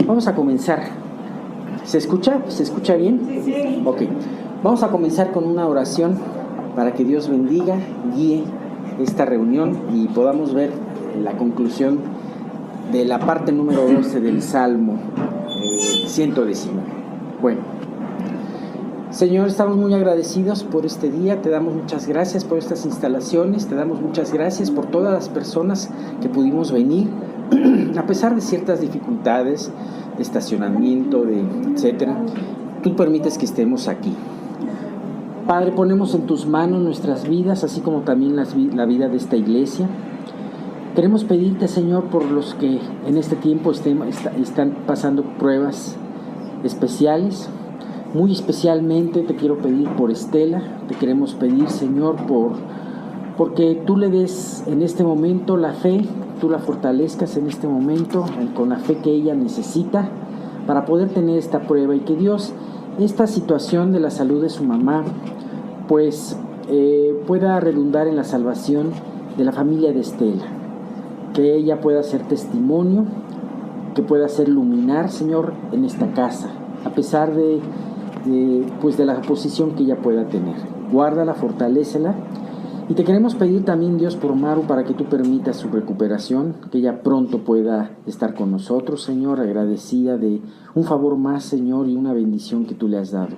Vamos a comenzar. ¿Se escucha? ¿Se escucha bien? Sí. Ok. Vamos a comenzar con una oración para que Dios bendiga, guíe esta reunión y podamos ver la conclusión de la parte número 12 del Salmo 119. Bueno, Señor, estamos muy agradecidos por este día, te damos muchas gracias por estas instalaciones, te damos muchas gracias por todas las personas que pudimos venir, a pesar de ciertas dificultades de estacionamiento, etcétera. Tú permites que estemos aquí. Padre, ponemos en tus manos nuestras vidas, así como también la vida de esta iglesia. Queremos pedirte, Señor, por los que en este tiempo están pasando pruebas especiales. Muy especialmente te quiero pedir por Estela. Te queremos pedir, Señor, porque tú le des en este momento la fe, tú la fortalezcas en este momento con la fe que ella necesita para poder tener esta prueba, y que Dios, esta situación de la salud de su mamá, pues pueda redundar en la salvación de la familia de Estela, que ella pueda ser testimonio, que pueda ser luminar, Señor, en esta casa, a pesar de la posición que ella pueda tener. Guárdala, fortalécela. Y te queremos pedir también, Dios, por Maru, para que tú permitas su recuperación, que ella pronto pueda estar con nosotros, Señor, agradecida de un favor más, Señor, y una bendición que tú le has dado.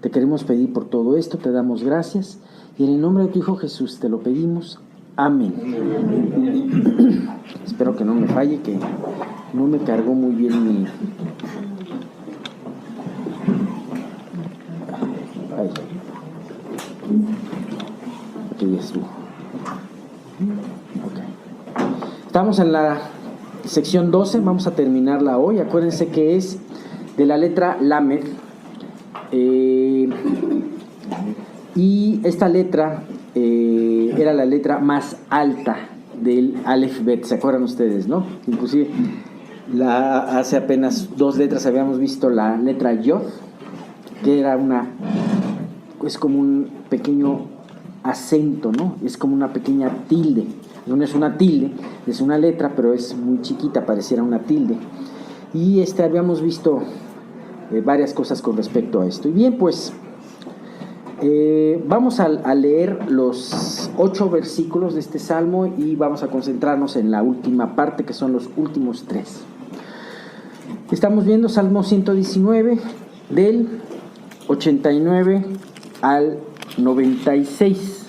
Te queremos pedir por todo esto, te damos gracias, y en el nombre de tu Hijo Jesús te lo pedimos. Amén. Espero que no me falle, que no me cargó muy bien mi... Ay. Aquí ya estuvo. Okay. Estamos en la sección 12, vamos a terminarla hoy. Acuérdense que es de la letra Lamed. Y esta letra era la letra más alta del Aleph Bet. ¿Se acuerdan ustedes, no? Inclusive hace apenas 2 letras habíamos visto la letra Yod, que era es como un pequeño acento, ¿no? Es como una pequeña tilde. No es una tilde, es una letra, pero es muy chiquita, pareciera una tilde. Y habíamos visto varias cosas con respecto a esto. Y bien, pues vamos a leer los 8 versículos de este salmo y vamos a concentrarnos en la última parte, que son los últimos 3. Estamos viendo Salmo 119 del 89 al 96.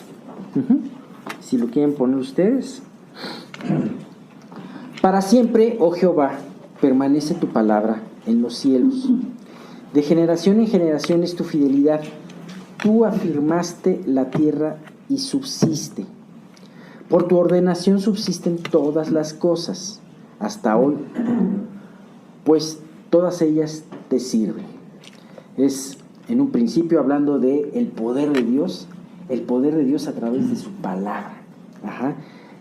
Si lo quieren poner ustedes. Para siempre, oh Jehová, permanece tu palabra en los cielos. De generación en generación es tu fidelidad. Tú afirmaste la tierra y subsiste. Por tu ordenación subsisten todas las cosas hasta hoy, pues todas ellas te sirven. Es en un principio hablando de el poder de Dios a través de su palabra.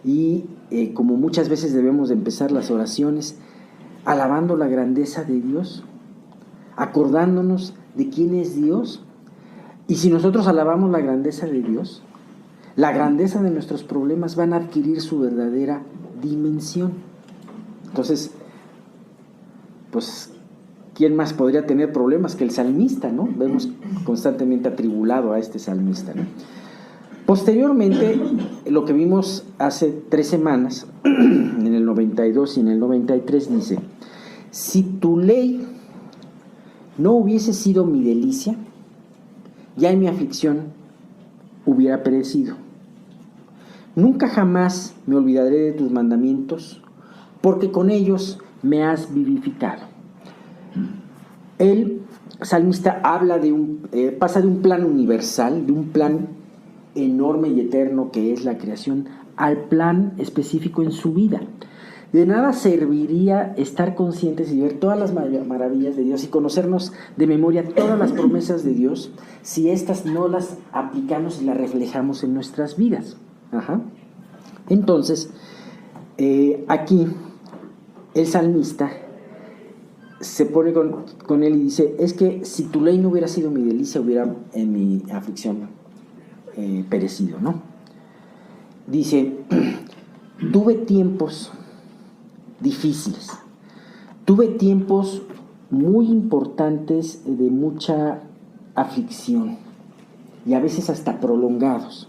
Y como muchas veces debemos de empezar las oraciones alabando la grandeza de Dios, acordándonos de quién es Dios. Y si nosotros alabamos la grandeza de Dios, la grandeza de nuestros problemas van a adquirir su verdadera dimensión. Entonces, pues, ¿quién más podría tener problemas que el salmista, no? Vemos constantemente atribulado a este salmista, ¿no? Posteriormente, lo que vimos hace 3 semanas, en el 92 y en el 93, dice: si tu ley no hubiese sido mi delicia, ya en mi aflicción hubiera perecido. Nunca jamás me olvidaré de tus mandamientos, porque con ellos me has vivificado. El salmista habla pasa de un plan universal, de un plan enorme y eterno que es la creación, al plan específico en su vida. De nada serviría estar conscientes y ver todas las maravillas de Dios y conocernos de memoria todas las promesas de Dios si estas no las aplicamos y las reflejamos en nuestras vidas. Entonces, aquí el salmista se pone con él y dice: es que si tu ley no hubiera sido mi delicia, hubiera en mi aflicción perecido, ¿no? Dice: tuve tiempos difíciles, Tuve tiempos muy importantes de mucha aflicción y a veces hasta prolongados.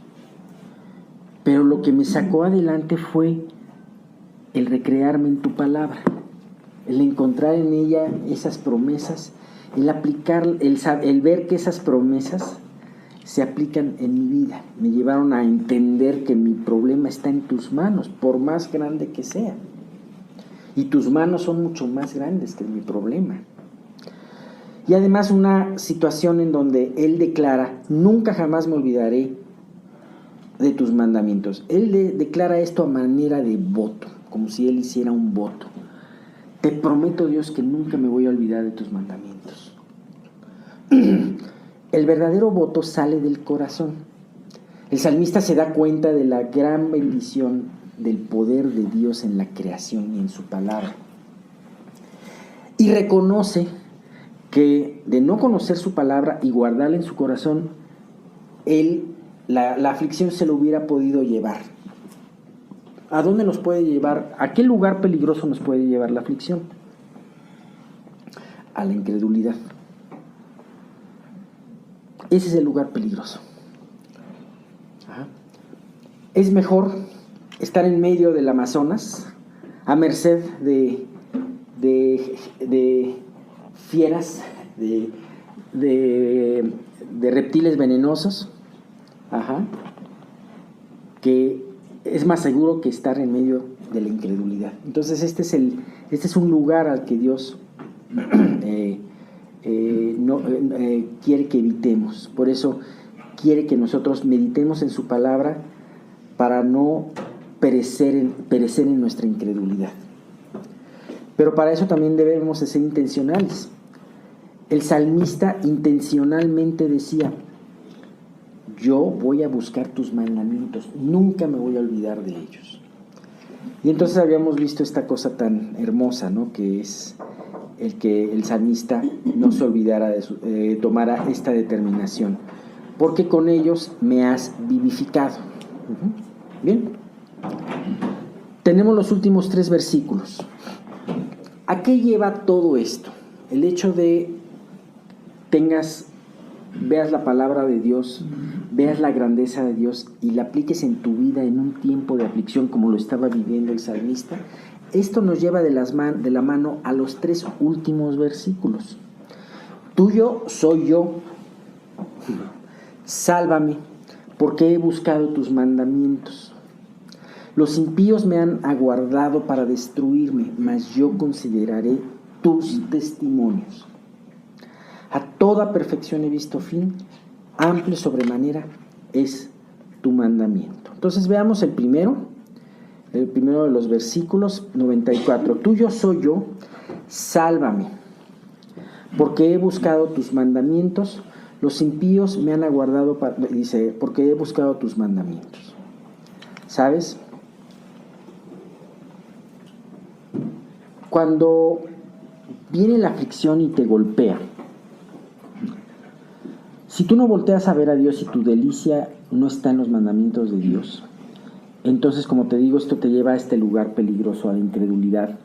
Pero lo que me sacó adelante fue el recrearme en tu palabra, el encontrar en ella esas promesas, el aplicar, el ver que esas promesas se aplican en mi vida. Me llevaron a entender que mi problema está en tus manos, por más grande que sea. Y tus manos son mucho más grandes que mi problema. Y además una situación en donde él declara: nunca jamás me olvidaré de tus mandamientos. Él declara esto a manera de voto, como si él hiciera un voto. Te prometo, Dios, que nunca me voy a olvidar de tus mandamientos. El verdadero voto sale del corazón. El salmista se da cuenta de la gran bendición del poder de Dios en la creación y en su palabra. Y reconoce que de no conocer su palabra y guardarla en su corazón, la aflicción se lo hubiera podido llevar. ¿A dónde nos puede llevar? ¿A qué lugar peligroso nos puede llevar la aflicción? A la incredulidad. Ese es el lugar peligroso. Es mejor estar en medio del Amazonas, a merced de fieras, de reptiles venenosos, que es más seguro que estar en medio de la incredulidad. Entonces este es un lugar al que Dios quiere que evitemos. Por eso quiere que nosotros meditemos en su palabra para no perecer en nuestra incredulidad. Pero para eso también debemos de ser intencionales. El salmista intencionalmente decía: yo voy a buscar tus mandamientos, nunca me voy a olvidar de ellos. Y entonces habíamos visto esta cosa tan hermosa, ¿no? Que es el que el salmista no se olvidara tomara esta determinación, porque con ellos me has vivificado. Bien, tenemos los últimos 3 versículos. ¿A qué lleva todo esto? El hecho de veas la palabra de Dios, veas la grandeza de Dios y la apliques en tu vida en un tiempo de aflicción como lo estaba viviendo el salmista. Esto nos lleva de la mano a los 3 últimos versículos. Tuyo soy yo, sálvame, porque he buscado tus mandamientos. Los impíos me han aguardado para destruirme, mas yo consideraré tus testimonios. A toda perfección he visto fin, amplio sobremanera es tu mandamiento. Entonces veamos el primero de los versículos 94. Tuyo soy yo, sálvame, porque he buscado tus mandamientos. Los impíos me han aguardado, dice, porque he buscado tus mandamientos. ¿Sabes? Cuando viene la aflicción y te golpea, si tú no volteas a ver a Dios y tu delicia no está en los mandamientos de Dios, entonces, como te digo, esto te lleva a este lugar peligroso, a la incredulidad,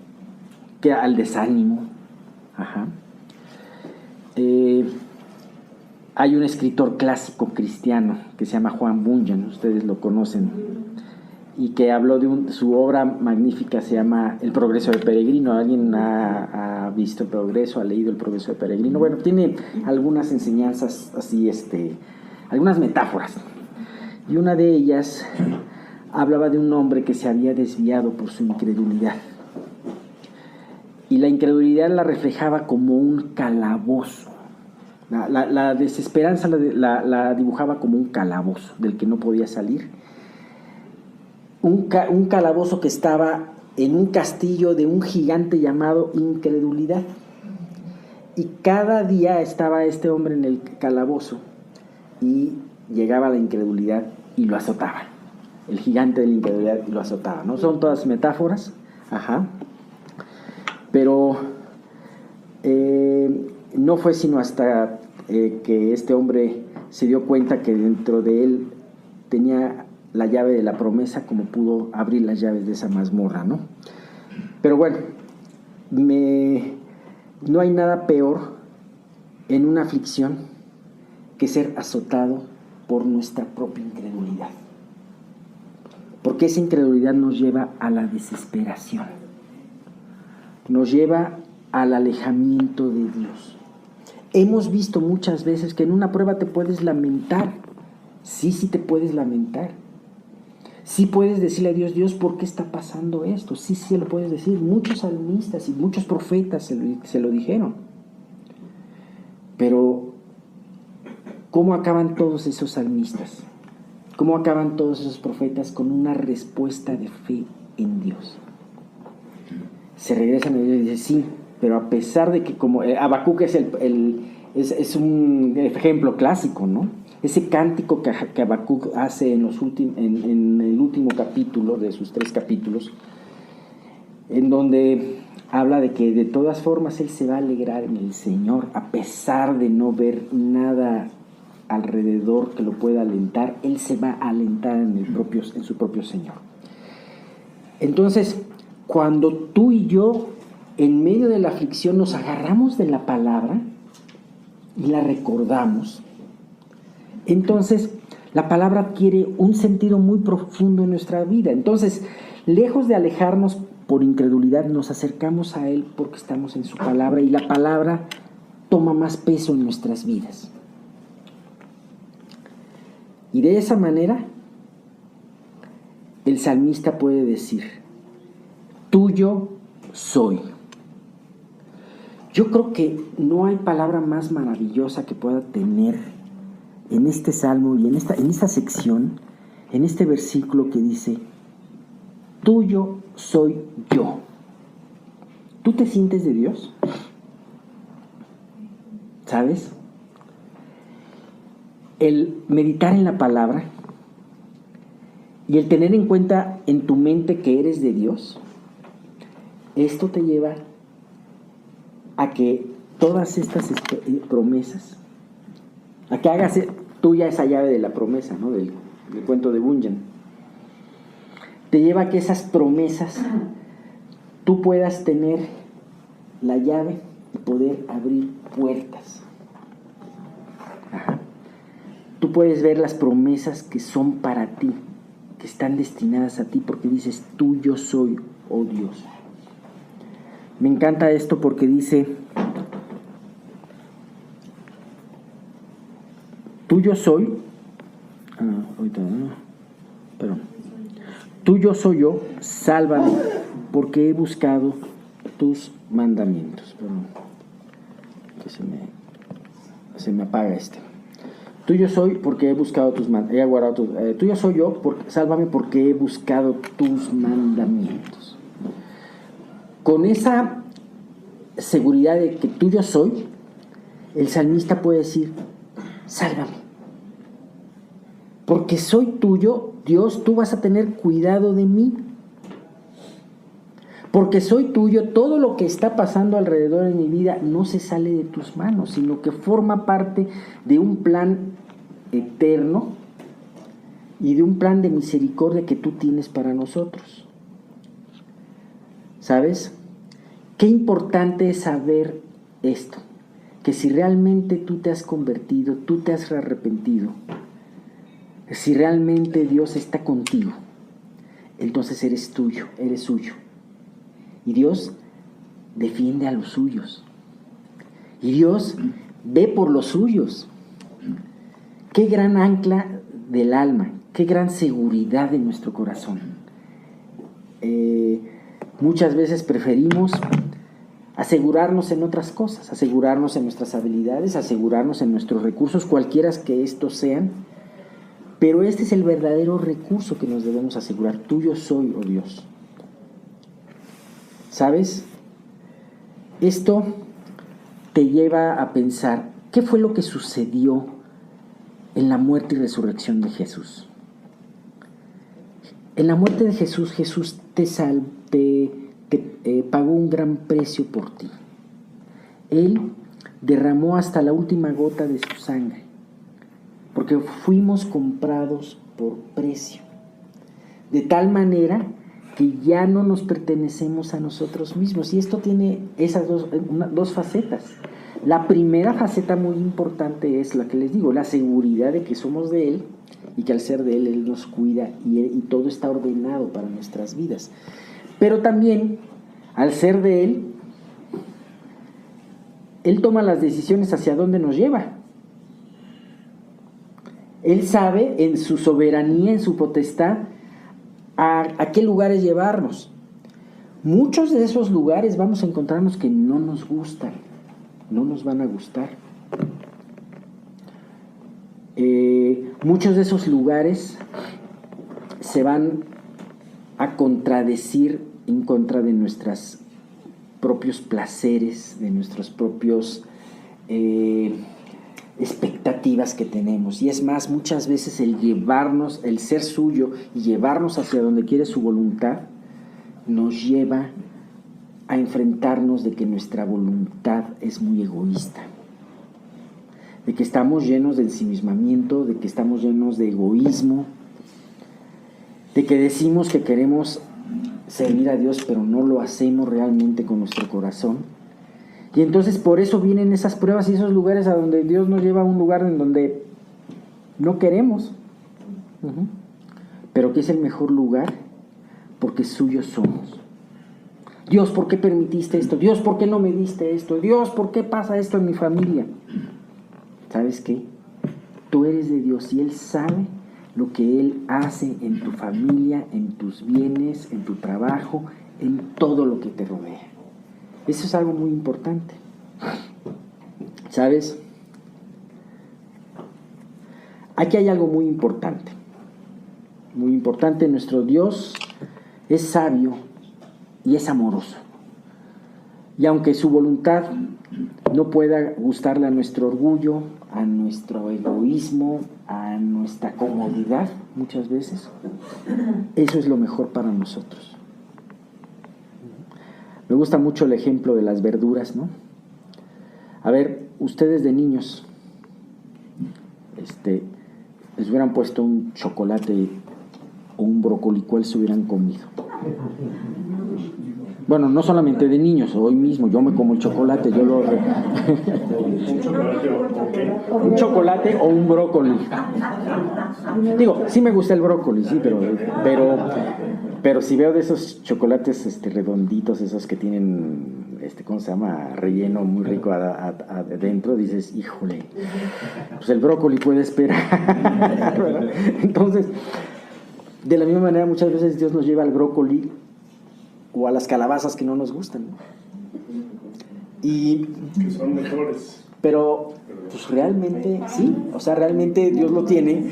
al desánimo. Hay un escritor clásico cristiano que se llama Juan Bunyan, ustedes lo conocen, y que habló de su obra magnífica, se llama El Progreso de Peregrino. ¿Alguien ha visto El Progreso, ha leído El Progreso de Peregrino? Bueno, tiene algunas enseñanzas así, algunas metáforas, y una de ellas hablaba de un hombre que se había desviado por su incredulidad, y la incredulidad la reflejaba como un calabozo. La desesperanza la dibujaba como un calabozo del que no podía salir. Un calabozo que estaba en un castillo de un gigante llamado incredulidad. Y cada día estaba este hombre en el calabozo y llegaba la incredulidad y lo azotaba. El gigante de la incredulidad y lo azotaba, ¿no? Son todas metáforas, pero no fue sino hasta que este hombre se dio cuenta que dentro de él tenía la llave de la promesa, como pudo abrir las llaves de esa mazmorra, ¿no? Pero bueno, no hay nada peor en una aflicción que ser azotado por nuestra propia incredulidad. Porque esa incredulidad nos lleva a la desesperación, nos lleva al alejamiento de Dios. Hemos visto muchas veces que en una prueba te puedes lamentar. Sí te puedes lamentar. Sí puedes decirle a Dios, Dios, ¿por qué está pasando esto? Sí lo puedes decir. Muchos salmistas y muchos profetas se lo dijeron. Pero, ¿cómo acaban todos esos salmistas? ¿Cómo acaban todos esos profetas? Con una respuesta de fe en Dios. Se regresan a Dios y dicen, sí, pero a pesar de que, como Habacuc es un ejemplo clásico, ¿no? Ese cántico que Habacuc hace en el último capítulo de sus 3 capítulos, en donde habla de que de todas formas él se va a alegrar en el Señor, a pesar de no ver nada alrededor que lo pueda alentar, él se va a alentar en su propio Señor. Entonces, cuando tú y yo, en medio de la aflicción, nos agarramos de la palabra y la recordamos, entonces la palabra adquiere un sentido muy profundo en nuestra vida. Entonces, lejos de alejarnos por incredulidad, nos acercamos a Él porque estamos en su palabra y la palabra toma más peso en nuestras vidas. Y de esa manera, el salmista puede decir, tuyo soy. Yo creo que no hay palabra más maravillosa que pueda tener en este salmo y en esta sección, en este versículo que dice, tuyo soy yo. ¿Tú te sientes de Dios? ¿Sabes? El meditar en la palabra y el tener en cuenta en tu mente que eres de Dios, esto te lleva a que todas estas promesas, a que hagas tuya esa llave de la promesa, ¿no? del cuento de Bunyan, te lleva a que esas promesas tú puedas tener la llave y poder abrir puertas. Ajá. Tú puedes ver las promesas que son para ti, que están destinadas a ti, porque dices, tuyo soy, oh Dios. Me encanta esto porque dice, tuyo soy, tuyo soy yo, sálvame, porque he buscado tus mandamientos. Perdón, que se me apaga este. Tuyo soy porque he buscado tus mandamientos. Tuyo soy yo, sálvame porque he buscado tus mandamientos. Con esa seguridad de que tuyo soy, el salmista puede decir, sálvame. Porque soy tuyo, Dios, tú vas a tener cuidado de mí. Porque soy tuyo, todo lo que está pasando alrededor de mi vida no se sale de tus manos, sino que forma parte de un plan eterno y de un plan de misericordia que tú tienes para nosotros. ¿Sabes? Qué importante es saber esto, que si realmente tú te has convertido, tú te has arrepentido, si realmente Dios está contigo, entonces eres tuyo, eres suyo. Y Dios defiende a los suyos. Y Dios ve por los suyos. Qué gran ancla del alma, qué gran seguridad de nuestro corazón. Muchas veces preferimos asegurarnos en otras cosas, asegurarnos en nuestras habilidades, asegurarnos en nuestros recursos, cualquiera que estos sean, pero este es el verdadero recurso que nos debemos asegurar. Tuyo soy, oh Dios. ¿Sabes? Esto te lleva a pensar, ¿qué fue lo que sucedió en la muerte y resurrección de Jesús? En la muerte de Jesús, Jesús te pagó un gran precio por ti. Él derramó hasta la última gota de su sangre, porque fuimos comprados por precio. De tal manera que ya no nos pertenecemos a nosotros mismos. Y esto tiene esas dos facetas. La primera faceta muy importante es la que les digo, la seguridad de que somos de Él y que al ser de Él nos cuida y todo está ordenado para nuestras vidas. Pero también, al ser de Él toma las decisiones hacia dónde nos lleva. Él sabe en su soberanía, en su potestad, a qué lugares llevarnos. Muchos de esos lugares vamos a encontrarnos que no nos gustan, no nos van a gustar. Muchos de esos lugares se van a contradecir en contra de nuestros propios placeres, de nuestros propios expectativas que tenemos. Y es más, muchas veces el llevarnos, el ser suyo y llevarnos hacia donde quiere su voluntad, nos lleva a enfrentarnos de que nuestra voluntad es muy egoísta, de que estamos llenos de ensimismamiento, de que estamos llenos de egoísmo, de que decimos que queremos servir a Dios, pero no lo hacemos realmente con nuestro corazón. Y entonces por eso vienen esas pruebas y esos lugares a donde Dios nos lleva a un lugar en donde no queremos, pero que es el mejor lugar porque suyos somos. Dios, ¿por qué permitiste esto? Dios, ¿por qué no me diste esto? Dios, ¿por qué pasa esto en mi familia? ¿Sabes qué? Tú eres de Dios y Él sabe lo que Él hace en tu familia, en tus bienes, en tu trabajo, en todo lo que te rodea. Eso es algo muy importante. ¿Sabes? Aquí hay algo muy importante. Muy importante. Nuestro Dios es sabio y es amoroso. Y aunque su voluntad no pueda gustarle a nuestro orgullo, a nuestro egoísmo, a nuestra comodidad, muchas veces, eso es lo mejor para nosotros. Me gusta mucho el ejemplo de las verduras, ¿no? A ver, ustedes de niños, les hubieran puesto un chocolate o un brócoli, ¿cuál se hubieran comido? Bueno, no solamente de niños, hoy mismo yo me como el chocolate, yo lo... ¿Un chocolate o un brócoli? Digo, sí me gusta el brócoli, sí, pero si veo de esos chocolates redonditos, esos que tienen, ¿cómo se llama? Relleno muy rico adentro, dices, híjole, pues el brócoli puede esperar. Entonces, de la misma manera, muchas veces Dios nos lleva al brócoli o a las calabazas que no nos gustan, ¿no? Y que son mejores. Pero pues realmente sí, o sea, realmente Dios lo tiene.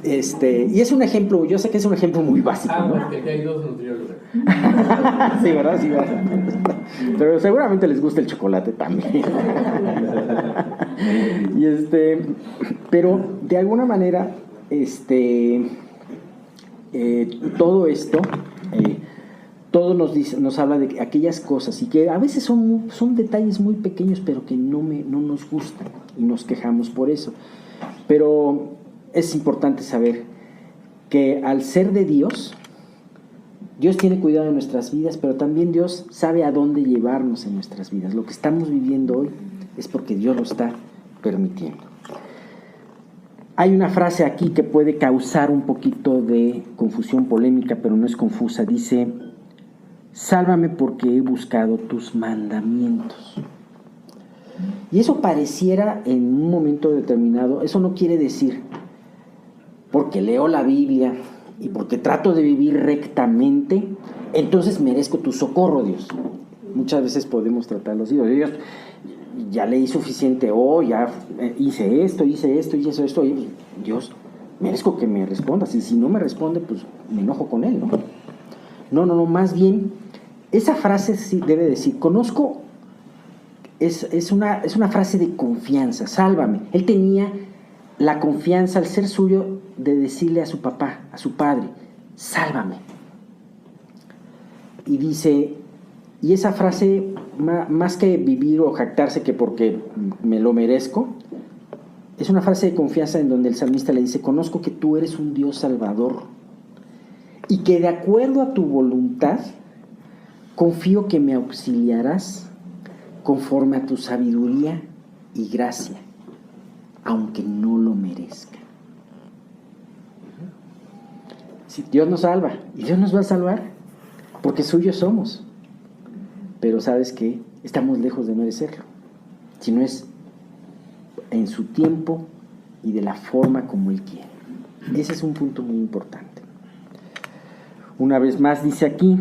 Y es un ejemplo, yo sé que es un ejemplo muy básico, ¿no? Porque aquí hay dos nutriólogos. Sí, ¿verdad? Sí, ¿verdad? Pero seguramente les gusta el chocolate también. Pero de alguna manera, todo esto, todo nos habla de aquellas cosas y que a veces son detalles muy pequeños, pero que no nos gustan y nos quejamos por eso. Pero es importante saber que al ser de Dios, Dios tiene cuidado de nuestras vidas, pero también Dios sabe a dónde llevarnos en nuestras vidas. Lo que estamos viviendo hoy es porque Dios lo está permitiendo. Hay una frase aquí que puede causar un poquito de confusión, polémica, pero no es confusa. Dice: sálvame porque he buscado tus mandamientos. Y eso pareciera en un momento determinado, eso no quiere decir porque leo la Biblia y porque trato de vivir rectamente, entonces merezco tu socorro, Dios. Muchas veces podemos tratarlo así: Dios, ya leí suficiente, ya hice esto, y Dios, merezco que me respondas, y si no me responde, pues me enojo con él, ¿no? No, más bien, esa frase sí debe decir, conozco, es una frase de confianza, sálvame. Él tenía la confianza, al ser suyo, de decirle a su papá, a su padre, sálvame. Y dice, y esa frase, más que vivir o jactarse que porque me lo merezco, es una frase de confianza en donde el salmista le dice: conozco que tú eres un Dios salvador. y que de acuerdo a tu voluntad confío que me auxiliarás conforme a tu sabiduría y gracia, aunque no lo merezca. Si Dios nos salva, y Dios nos va a salvar, porque suyos somos, pero ¿sabes qué? Estamos lejos de merecerlo, si no es en su tiempo y de la forma como Él quiere. Ese es un punto muy importante. Una vez más dice aquí,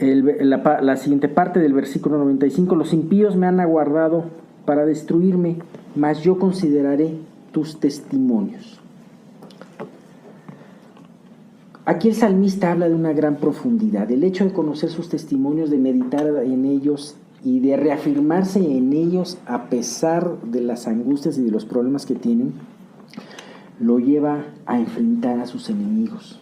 la siguiente parte del versículo 95: los impíos me han aguardado para destruirme, mas yo consideraré tus testimonios. Aquí el salmista habla de una gran profundidad. El hecho de conocer sus testimonios, de meditar en ellos y de reafirmarse en ellos a pesar de las angustias y de los problemas que tienen, lo lleva a enfrentar a sus enemigos,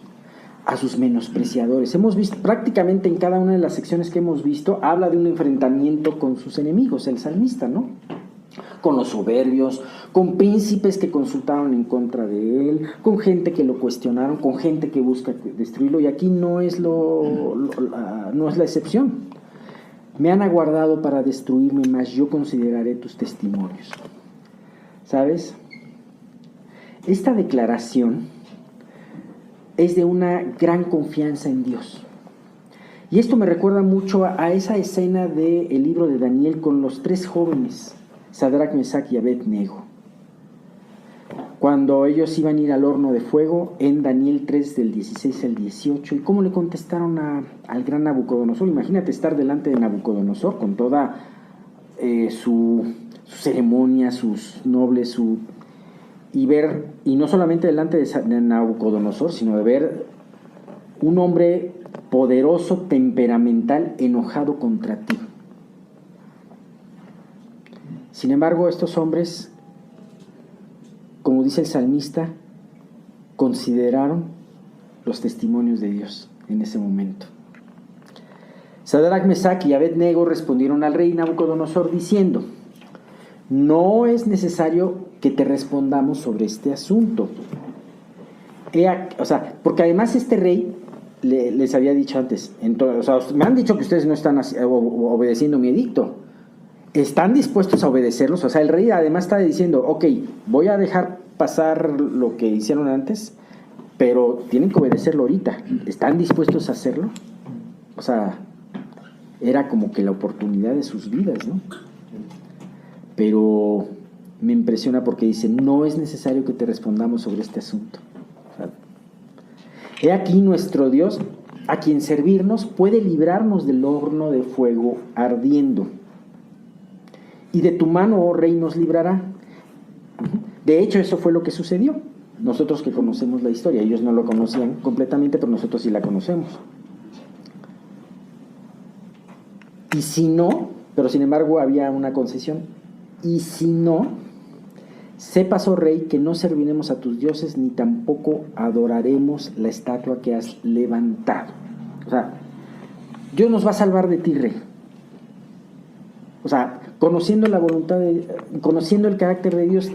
a sus menospreciadores. Hemos visto prácticamente en cada una de las secciones que hemos visto, habla de un enfrentamiento con sus enemigos, el salmista, ¿no? Con los soberbios, con príncipes que consultaron en contra de él, con gente que lo cuestionaron, con gente que busca destruirlo, y aquí no es no es la excepción. Me han aguardado para destruirme, mas yo consideraré tus testimonios. ¿Sabes? Esta declaración es de una gran confianza en Dios. Y esto me recuerda mucho a esa escena del libro de Daniel con los 3 jóvenes, Sadrach, Mesach y Abed-Nego. Cuando ellos iban a ir al horno de fuego, en Daniel 3, del 16 al 18, y cómo le contestaron al gran Nabucodonosor. Imagínate estar delante de Nabucodonosor con toda su ceremonia, sus nobles, y ver, y no solamente delante de Nabucodonosor, sino de ver un hombre poderoso, temperamental, enojado contra ti. Sin embargo, estos hombres, como dice el salmista, consideraron los testimonios de Dios en ese momento. Sadrach, Mesach y Abed-Nego respondieron al rey Nabucodonosor diciendo: no es necesario que te respondamos sobre este asunto. Porque además este rey les había dicho antes, me han dicho que ustedes no están obedeciendo mi edicto. ¿Están dispuestos a obedecerlos? O sea, el rey además está diciendo, ok, voy a dejar pasar lo que hicieron antes, pero tienen que obedecerlo ahorita. ¿Están dispuestos a hacerlo? O sea, era como que la oportunidad de sus vidas, ¿no? Pero me impresiona porque dice, no es necesario que te respondamos sobre este asunto. O sea, he aquí nuestro Dios, a quien servirnos, puede librarnos del horno de fuego ardiendo. Y de tu mano, oh rey, nos librará. De hecho, eso fue lo que sucedió. Nosotros que conocemos la historia, ellos no lo conocían completamente, pero nosotros sí la conocemos. Y si no, pero sin embargo había una concesión, y si no, sepas, oh rey, que no serviremos a tus dioses, ni tampoco adoraremos la estatua que has levantado. O sea, Dios nos va a salvar de ti, rey. O sea, conociendo la voluntad conociendo el carácter de Dios,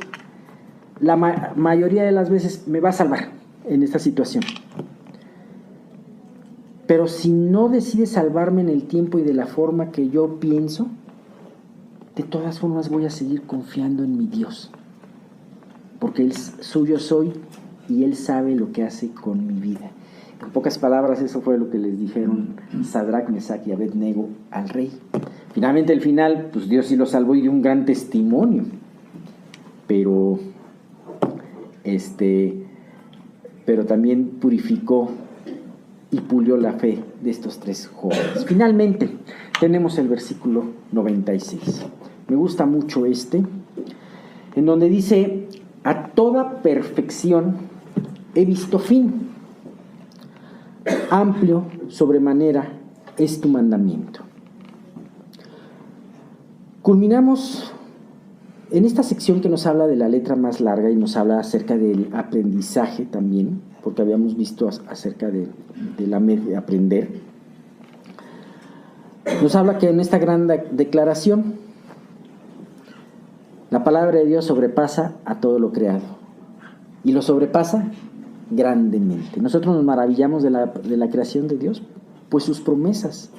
la mayoría de las veces me va a salvar en esta situación. Pero si no decides salvarme en el tiempo y de la forma que yo pienso, de todas formas voy a seguir confiando en mi Dios, porque Él suyo soy y Él sabe lo que hace con mi vida. En pocas palabras, eso fue lo que les dijeron Sadrach, Mesach y Abed-Nego al rey. Finalmente, al final, pues Dios sí lo salvó y dio un gran testimonio, pero también purificó y pulió la fe de estos 3 jóvenes. Finalmente, tenemos el versículo 96. Me gusta mucho en donde dice: a toda perfección he visto fin, amplio sobremanera es tu mandamiento. Culminamos en esta sección que nos habla de la letra más larga y nos habla acerca del aprendizaje también, porque habíamos visto acerca de aprender. Nos habla que en esta gran declaración la palabra de Dios sobrepasa a todo lo creado. Y lo sobrepasa grandemente. Nosotros nos maravillamos de la creación de Dios, pues sus promesas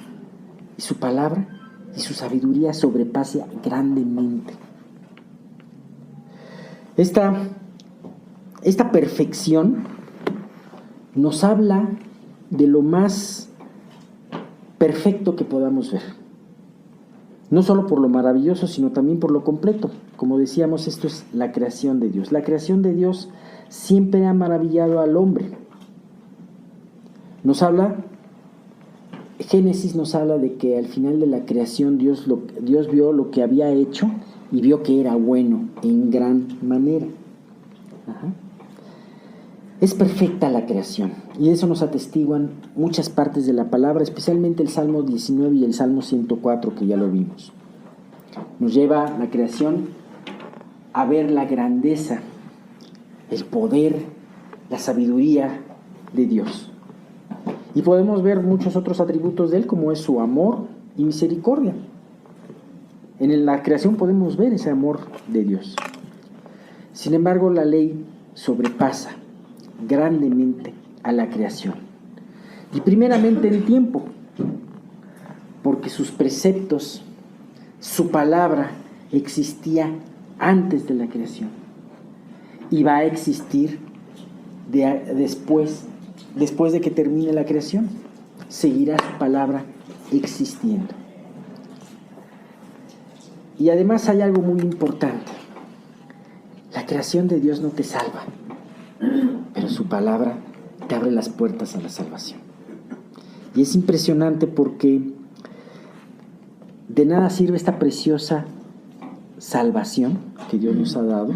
y su palabra y su sabiduría sobrepasa grandemente. Esta perfección nos habla de lo más perfecto que podamos ver. No solo por lo maravilloso, sino también por lo completo. Como decíamos, esto es la creación de Dios. La creación de Dios siempre ha maravillado al hombre. Génesis nos habla de que al final de la creación Dios vio lo que había hecho y vio que era bueno en gran manera. Ajá. Es perfecta la creación, y eso nos atestiguan muchas partes de la palabra, especialmente el Salmo 19 y el Salmo 104, que ya lo vimos. Nos lleva la creación a ver la grandeza, el poder, la sabiduría de Dios. Y podemos ver muchos otros atributos de Él, como es su amor y misericordia. En la creación podemos ver ese amor de Dios. Sin embargo, la ley sobrepasa grandemente a la creación. Y primeramente el tiempo, porque sus preceptos, su palabra existía antes de la creación y va a existir después de que termine la creación. Seguirá su palabra existiendo. Y además hay algo muy importante. La creación de Dios no te salva, pero su palabra te abre las puertas a la salvación. Y es impresionante porque de nada sirve esta preciosa salvación que Dios nos ha dado.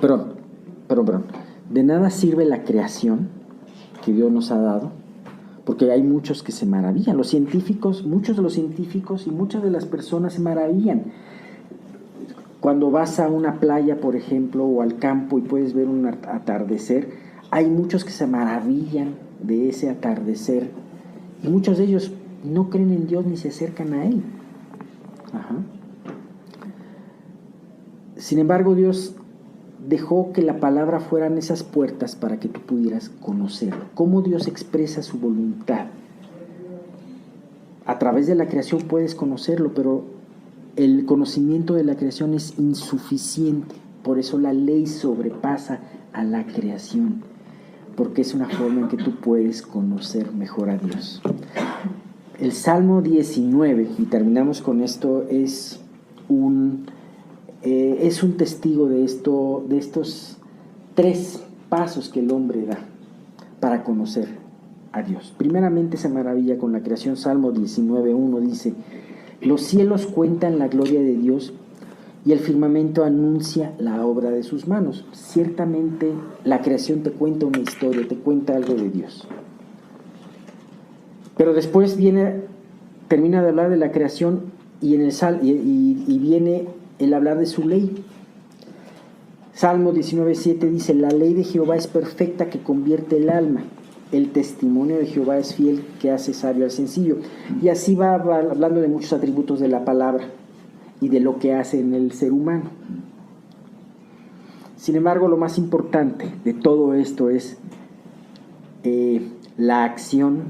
Perdón. De nada sirve la creación que Dios nos ha dado, porque hay muchos que se maravillan. Muchos de los científicos y muchas de las personas se maravillan. Cuando vas a una playa, por ejemplo, o al campo y puedes ver un atardecer, hay muchos que se maravillan de ese atardecer. Y muchos de ellos no creen en Dios ni se acercan a Él. Ajá. Sin embargo, Dios dejó que la palabra fueran esas puertas para que tú pudieras conocerlo. Cómo Dios expresa su voluntad. A través de la creación puedes conocerlo, pero el conocimiento de la creación es insuficiente. Por eso la ley sobrepasa a la creación, porque es una forma en que tú puedes conocer mejor a Dios. El Salmo 19, y terminamos con esto, es un testigo de estos 3 pasos que el hombre da para conocer a Dios. Primeramente se maravilla con la creación. Salmo 19:1 dice: los cielos cuentan la gloria de Dios y el firmamento anuncia la obra de sus manos. Ciertamente la creación te cuenta una historia, te cuenta algo de Dios. Pero después termina de hablar de la creación y viene el hablar de su ley. Salmo 19:7 dice: la ley de Jehová es perfecta, que convierte el alma. El testimonio de Jehová es fiel, que hace sabio al sencillo. Y así va hablando de muchos atributos de la palabra y de lo que hace en el ser humano. Sin embargo, lo más importante de todo esto es la acción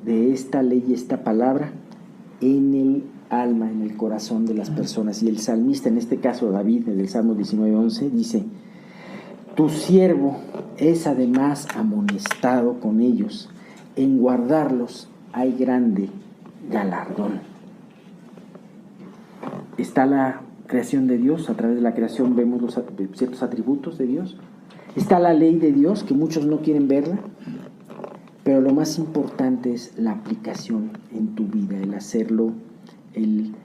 de esta ley y esta palabra en el alma, en el corazón de las personas. Y el salmista, en este caso David, en el Salmo 19:11, dice: tu siervo es además amonestado con ellos, en guardarlos hay grande galardón. Está la creación de Dios. A través de la creación vemos ciertos atributos de Dios. Está la ley de Dios, que muchos no quieren verla, pero lo más importante es la aplicación en tu vida, el hacerlo, el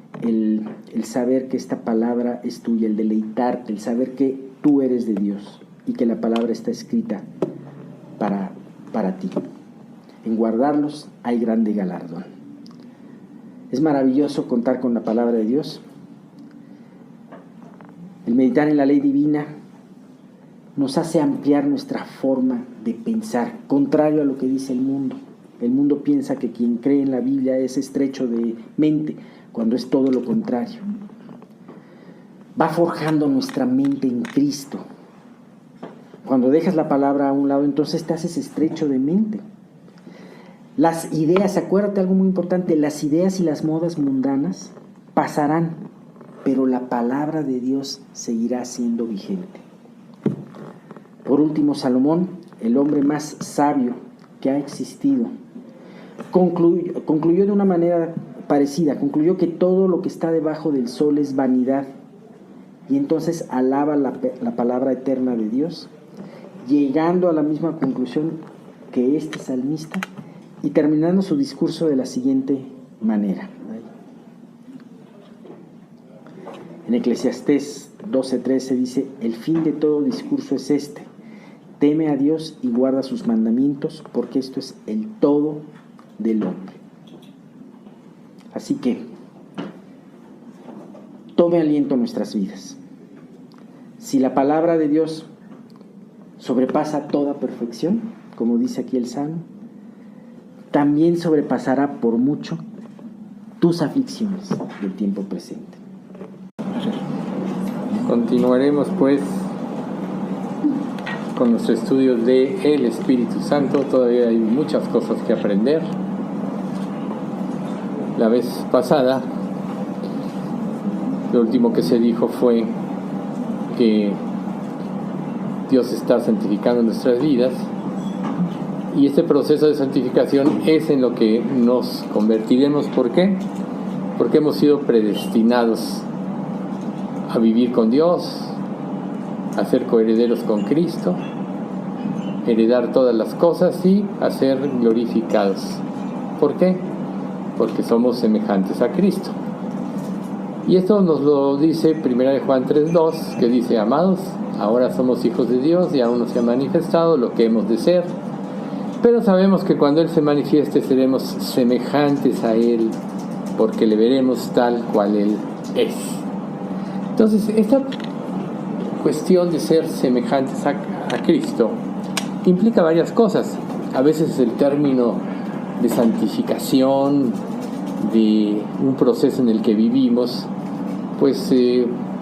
saber que esta palabra es tuya, el deleitarte, el saber que tú eres de Dios y que la palabra está escrita para ti. En guardarlos hay grande galardón. Es maravilloso contar con la palabra de Dios. El meditar en la ley divina nos hace ampliar nuestra forma de pensar, contrario a lo que dice el mundo. El mundo piensa que quien cree en la Biblia es estrecho de mente, cuando es todo lo contrario. Va forjando nuestra mente en Cristo. Cuando dejas la palabra a un lado, entonces te haces estrecho de mente. Las ideas, acuérdate algo muy importante, las ideas y las modas mundanas pasarán, pero la palabra de Dios seguirá siendo vigente. Por último, Salomón, el hombre más sabio que ha existido, concluyó de una manera parecida, concluyó que todo lo que está debajo del sol es vanidad, y entonces alaba la palabra eterna de Dios, llegando a la misma conclusión que este salmista y terminando su discurso de la siguiente manera. En Eclesiastés 12:13 dice: el fin de todo discurso es este: teme a Dios y guarda sus mandamientos, porque esto es el todo del hombre. Así que tome aliento en nuestras vidas. Si la palabra de Dios sobrepasa toda perfección, como dice aquí el Salmo, también sobrepasará por mucho tus aflicciones del tiempo presente. Continuaremos pues con nuestro estudio de el Espíritu Santo. Todavía hay muchas cosas que aprender. La vez pasada, lo último que se dijo fue que Dios está santificando nuestras vidas, y este proceso de santificación es en lo que nos convertiremos. ¿Por qué? Porque hemos sido predestinados a vivir con Dios, a ser coherederos con Cristo, heredar todas las cosas y a ser glorificados. ¿Por qué? Porque somos semejantes a Cristo. Y esto nos lo dice 1 Juan 3:2, que dice: amados, ahora somos hijos de Dios y aún no se ha manifestado lo que hemos de ser, pero sabemos que cuando Él se manifieste seremos semejantes a Él, porque le veremos tal cual Él es. Entonces, esta cuestión de ser semejantes a Cristo implica varias cosas. A veces el término de santificación, de un proceso en el que vivimos, pues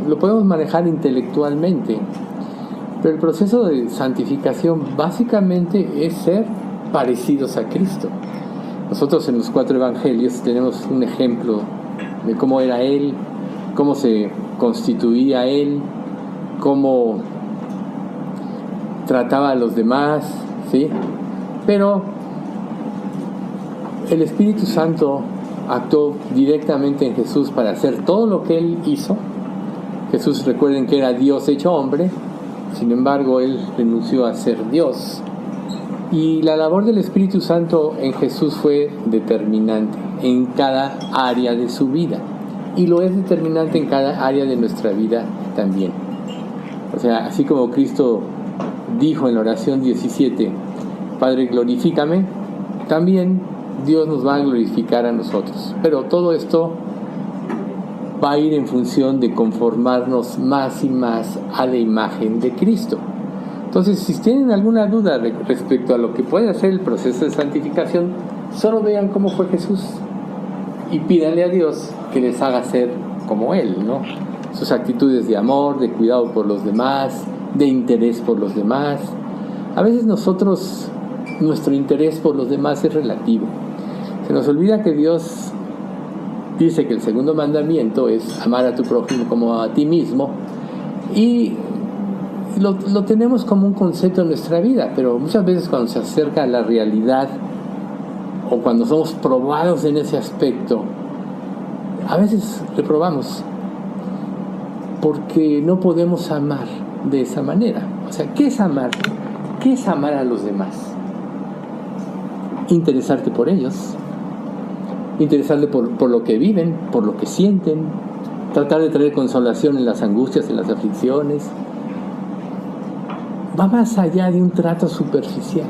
lo podemos manejar intelectualmente, pero el proceso de santificación básicamente es ser parecidos a Cristo. Nosotros en los 4 evangelios tenemos un ejemplo de cómo era Él, cómo se constituía Él, cómo trataba a los demás, ¿sí? Pero el Espíritu Santo actuó directamente en Jesús para hacer todo lo que Él hizo. Jesús, recuerden que era Dios hecho hombre, sin embargo Él renunció a ser Dios. Y la labor del Espíritu Santo en Jesús fue determinante en cada área de su vida, y lo es determinante en cada área de nuestra vida también. O sea, así como Cristo dijo en la oración 17: Padre, glorifícame, también Dios nos va a glorificar a nosotros. Pero todo esto va a ir en función de conformarnos más y más a la imagen de Cristo. Entonces, si tienen alguna duda respecto a lo que puede hacer el proceso de santificación, solo vean cómo fue Jesús y pídanle a Dios que les haga ser como Él, ¿no? Sus actitudes de amor, de cuidado por los demás, de interés por los demás. A veces nuestro interés por los demás es relativo. Se nos olvida que Dios dice que el segundo mandamiento es amar a tu prójimo como a ti mismo, y lo tenemos como un concepto en nuestra vida, pero muchas veces cuando se acerca a la realidad o cuando somos probados en ese aspecto, a veces reprobamos porque no podemos amar de esa manera. O sea, ¿qué es amar? ¿Qué es amar a los demás? Interesarte por ellos, interesarte por lo que viven, por lo que sienten, tratar de traer consolación en las angustias, en las aflicciones. Va más allá de un trato superficial.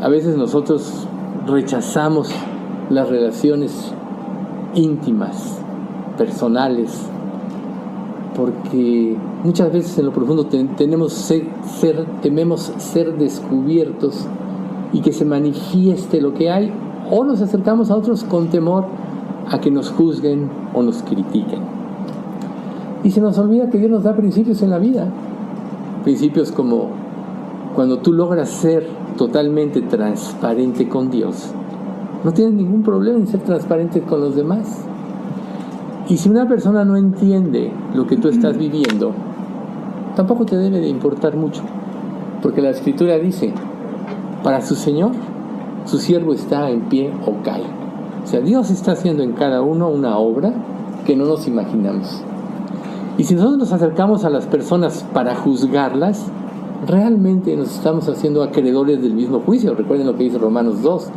A veces nosotros rechazamos las relaciones íntimas, personales, porque muchas veces en lo profundo tememos ser descubiertos y que se manifieste lo que hay, o nos acercamos a otros con temor a que nos juzguen o nos critiquen. Y se nos olvida que Dios nos da principios en la vida. Principios como cuando tú logras ser totalmente transparente con Dios, no tienes ningún problema en ser transparente con los demás. Y si una persona no entiende lo que tú estás viviendo, tampoco te debe de importar mucho, porque la Escritura dice, para su Señor, su siervo está en pie o cae. O sea, Dios está haciendo en cada uno una obra que no nos imaginamos. Y si nosotros nos acercamos a las personas para juzgarlas, realmente nos estamos haciendo acreedores del mismo juicio. Recuerden lo que dice Romanos 2.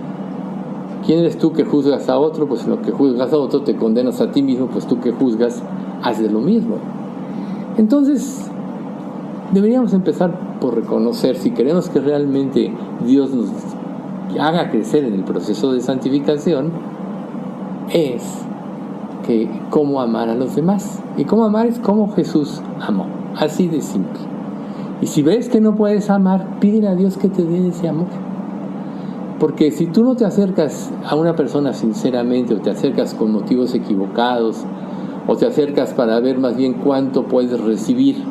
¿Quién eres tú que juzgas a otro? Pues en lo que juzgas a otro te condenas a ti mismo, pues tú que juzgas haces lo mismo. Entonces, deberíamos empezar por reconocer, si queremos que realmente Dios nos haga crecer en el proceso de santificación, es que cómo amar a los demás. Y cómo amar es como Jesús amó, así de simple. Y si ves que no puedes amar, pídele a Dios que te dé ese amor. Porque si tú no te acercas a una persona sinceramente, o te acercas con motivos equivocados, o te acercas para ver más bien cuánto puedes recibir,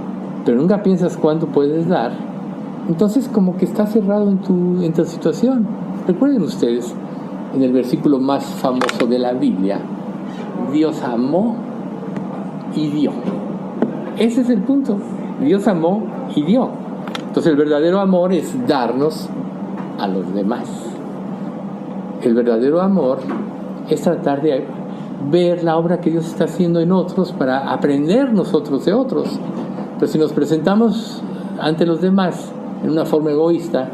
pero nunca piensas cuánto puedes dar, entonces como que estás cerrado en tu situación. Recuerden ustedes, en el versículo más famoso de la Biblia, Dios amó y dio. Ese es el punto. Dios amó y dio. Entonces el verdadero amor es darnos a los demás. El verdadero amor es tratar de ver la obra que Dios está haciendo en otros para aprender nosotros de otros. Pero si nos presentamos ante los demás en una forma egoísta,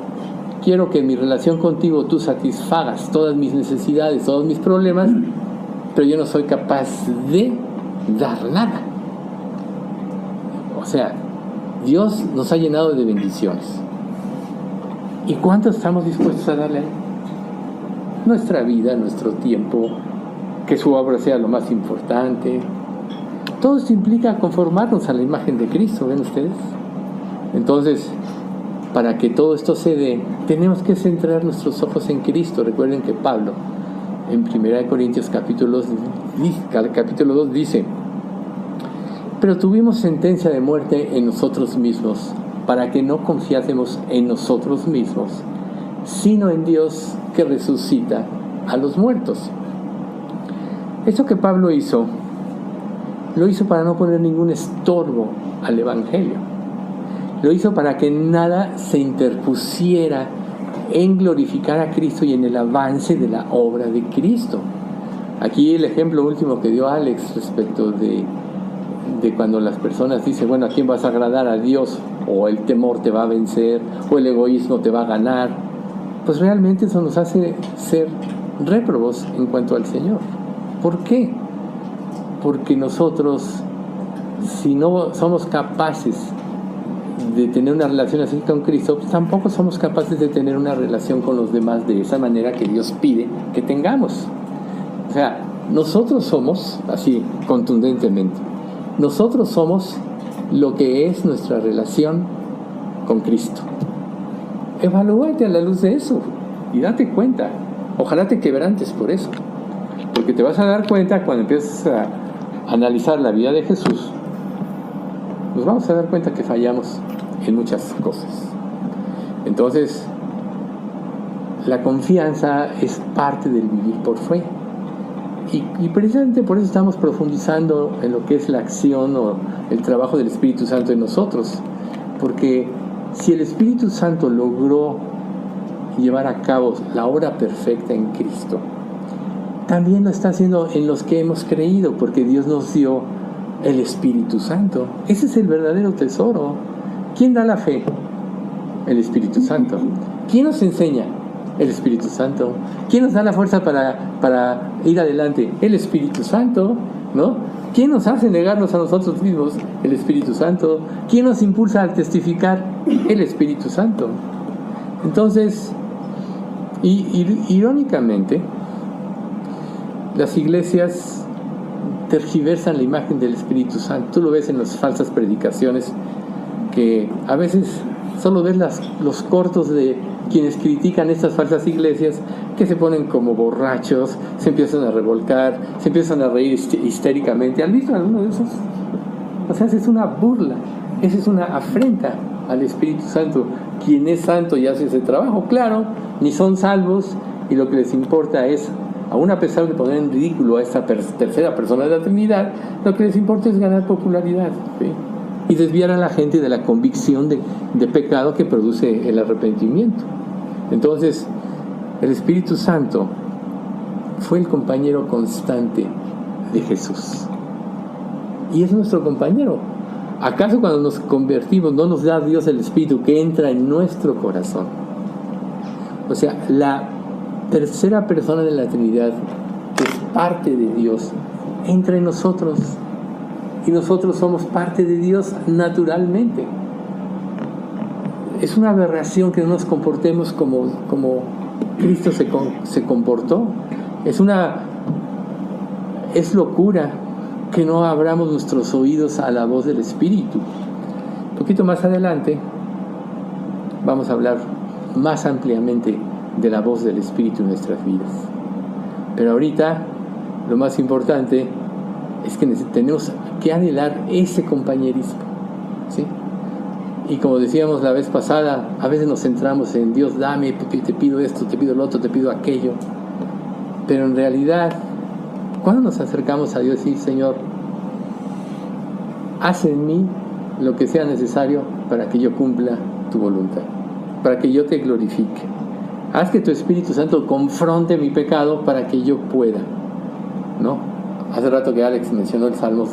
quiero que en mi relación contigo tú satisfagas todas mis necesidades, todos mis problemas, pero yo no soy capaz de dar nada. O sea, Dios nos ha llenado de bendiciones. ¿Y cuánto estamos dispuestos a darle a Él? Nuestra vida, nuestro tiempo, que su obra sea lo más importante. Todo esto implica conformarnos a la imagen de Cristo, ¿ven ustedes? Entonces, para que todo esto se dé, tenemos que centrar nuestros ojos en Cristo. Recuerden que Pablo, en 1 Corintios capítulo 2 dice: pero tuvimos sentencia de muerte en nosotros mismos, para que no confiásemos en nosotros mismos, sino en Dios que resucita a los muertos. Eso que Pablo hizo, lo hizo para no poner ningún estorbo al Evangelio. Lo hizo para que nada se interpusiera en glorificar a Cristo y en el avance de la obra de Cristo. Aquí el ejemplo último que dio Alex respecto de cuando las personas dicen, bueno, ¿a quién vas a agradar? ¿A Dios? O el temor te va a vencer, o el egoísmo te va a ganar. Pues realmente eso nos hace ser réprobos en cuanto al Señor. ¿Por qué? Porque nosotros, si no somos capaces de tener una relación así con Cristo, pues tampoco somos capaces de tener una relación con los demás de esa manera que Dios pide que tengamos. O sea, nosotros somos, así contundentemente, nosotros somos lo que es nuestra relación con Cristo. Evalúate a la luz de eso y date cuenta. Ojalá te quebrantes por eso, porque te vas a dar cuenta cuando empieces a analizar la vida de Jesús. Nos vamos a dar cuenta que fallamos en muchas cosas. Entonces, la confianza es parte del vivir por fe. Y precisamente por eso estamos profundizando en lo que es la acción o el trabajo del Espíritu Santo en nosotros. Porque si el Espíritu Santo logró llevar a cabo la obra perfecta en Cristo, también lo está haciendo en los que hemos creído, porque Dios nos dio el Espíritu Santo. Ese es el verdadero tesoro. ¿Quién da la fe? El Espíritu Santo. ¿Quién nos enseña? El Espíritu Santo. ¿Quién nos da la fuerza para ir adelante? El Espíritu Santo, ¿no? ¿Quién nos hace negarnos a nosotros mismos? El Espíritu Santo. ¿Quién nos impulsa a testificar? El Espíritu Santo. Entonces, irónicamente, las iglesias tergiversan la imagen del Espíritu Santo. Tú lo ves en las falsas predicaciones, que a veces solo ves los cortos de quienes critican estas falsas iglesias, que se ponen como borrachos, se empiezan a revolcar, se empiezan a reír histéricamente. ¿Han visto alguno de esos? O sea, esa es una burla, esa es una afrenta al Espíritu Santo. Quien es santo y hace ese trabajo, claro, ni son salvos, y lo que les importa es, aún a pesar de poner en ridículo a esta tercera persona de la Trinidad, lo que les importa es ganar popularidad, ¿sí? Y desviar a la gente de la convicción de pecado que produce el arrepentimiento. Entonces, el Espíritu Santo fue el compañero constante de Jesús. Y es nuestro compañero. ¿Acaso cuando nos convertimos no nos da Dios el Espíritu que entra en nuestro corazón? O sea, la tercera persona de la Trinidad, que es parte de Dios, entra en nosotros. Y nosotros somos parte de Dios naturalmente. Es una aberración que no nos comportemos como Cristo se comportó. Es locura que no abramos nuestros oídos a la voz del Espíritu. Un poquito más adelante vamos a hablar más ampliamente de la voz del Espíritu en nuestras vidas. Pero ahorita lo más importante es que tenemos que anhelar ese compañerismo, ¿sí? Y como decíamos la vez pasada, a veces nos centramos en Dios, dame, porque te pido esto, te pido lo otro, te pido aquello. Pero en realidad, cuando nos acercamos a Dios y decir, Señor, haz en mí lo que sea necesario para que yo cumpla tu voluntad, para que yo te glorifique. Haz que tu Espíritu Santo confronte mi pecado para que yo pueda, ¿no? Hace rato que Alex mencionó el Salmo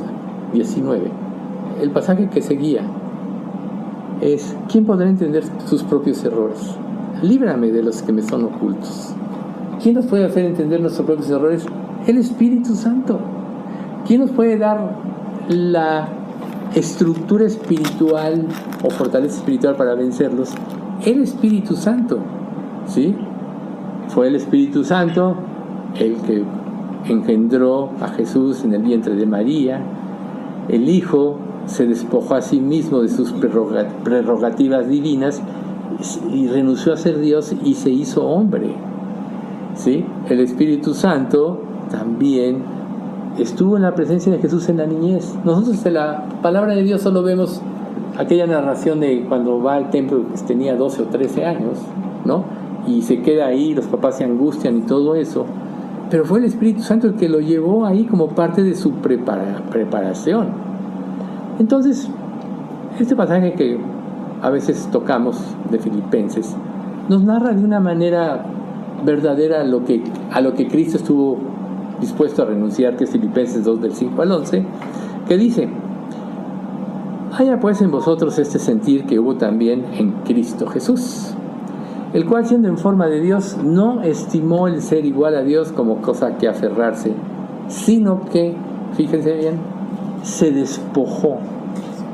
19. El pasaje que seguía es: ¿quién podrá entender sus propios errores? Líbrame de los que me son ocultos. ¿Quién nos puede hacer entender nuestros propios errores? El Espíritu Santo. ¿Quién nos puede dar la estructura espiritual o fortaleza espiritual para vencerlos? El Espíritu Santo, ¿sí? Fue el Espíritu Santo el que engendró a Jesús en el vientre de María. El Hijo se despojó a sí mismo de sus prerrogativas divinas y renunció a ser Dios y se hizo hombre, ¿sí? El Espíritu Santo también estuvo en la presencia de Jesús en la niñez. Nosotros en la palabra de Dios solo vemos aquella narración de cuando va al templo, que tenía 12 o 13 años, ¿no? Y se queda ahí, los papás se angustian y todo eso. Pero fue el Espíritu Santo el que lo llevó ahí como parte de su preparación. Entonces, este pasaje que a veces tocamos de Filipenses nos narra de una manera verdadera a lo que Cristo estuvo dispuesto a renunciar, que es Filipenses 2 del 5 al 11, que dice: haya pues en vosotros este sentir que hubo también en Cristo Jesús, el cual, siendo en forma de Dios, no estimó el ser igual a Dios como cosa que aferrarse, sino que, fíjense bien, se despojó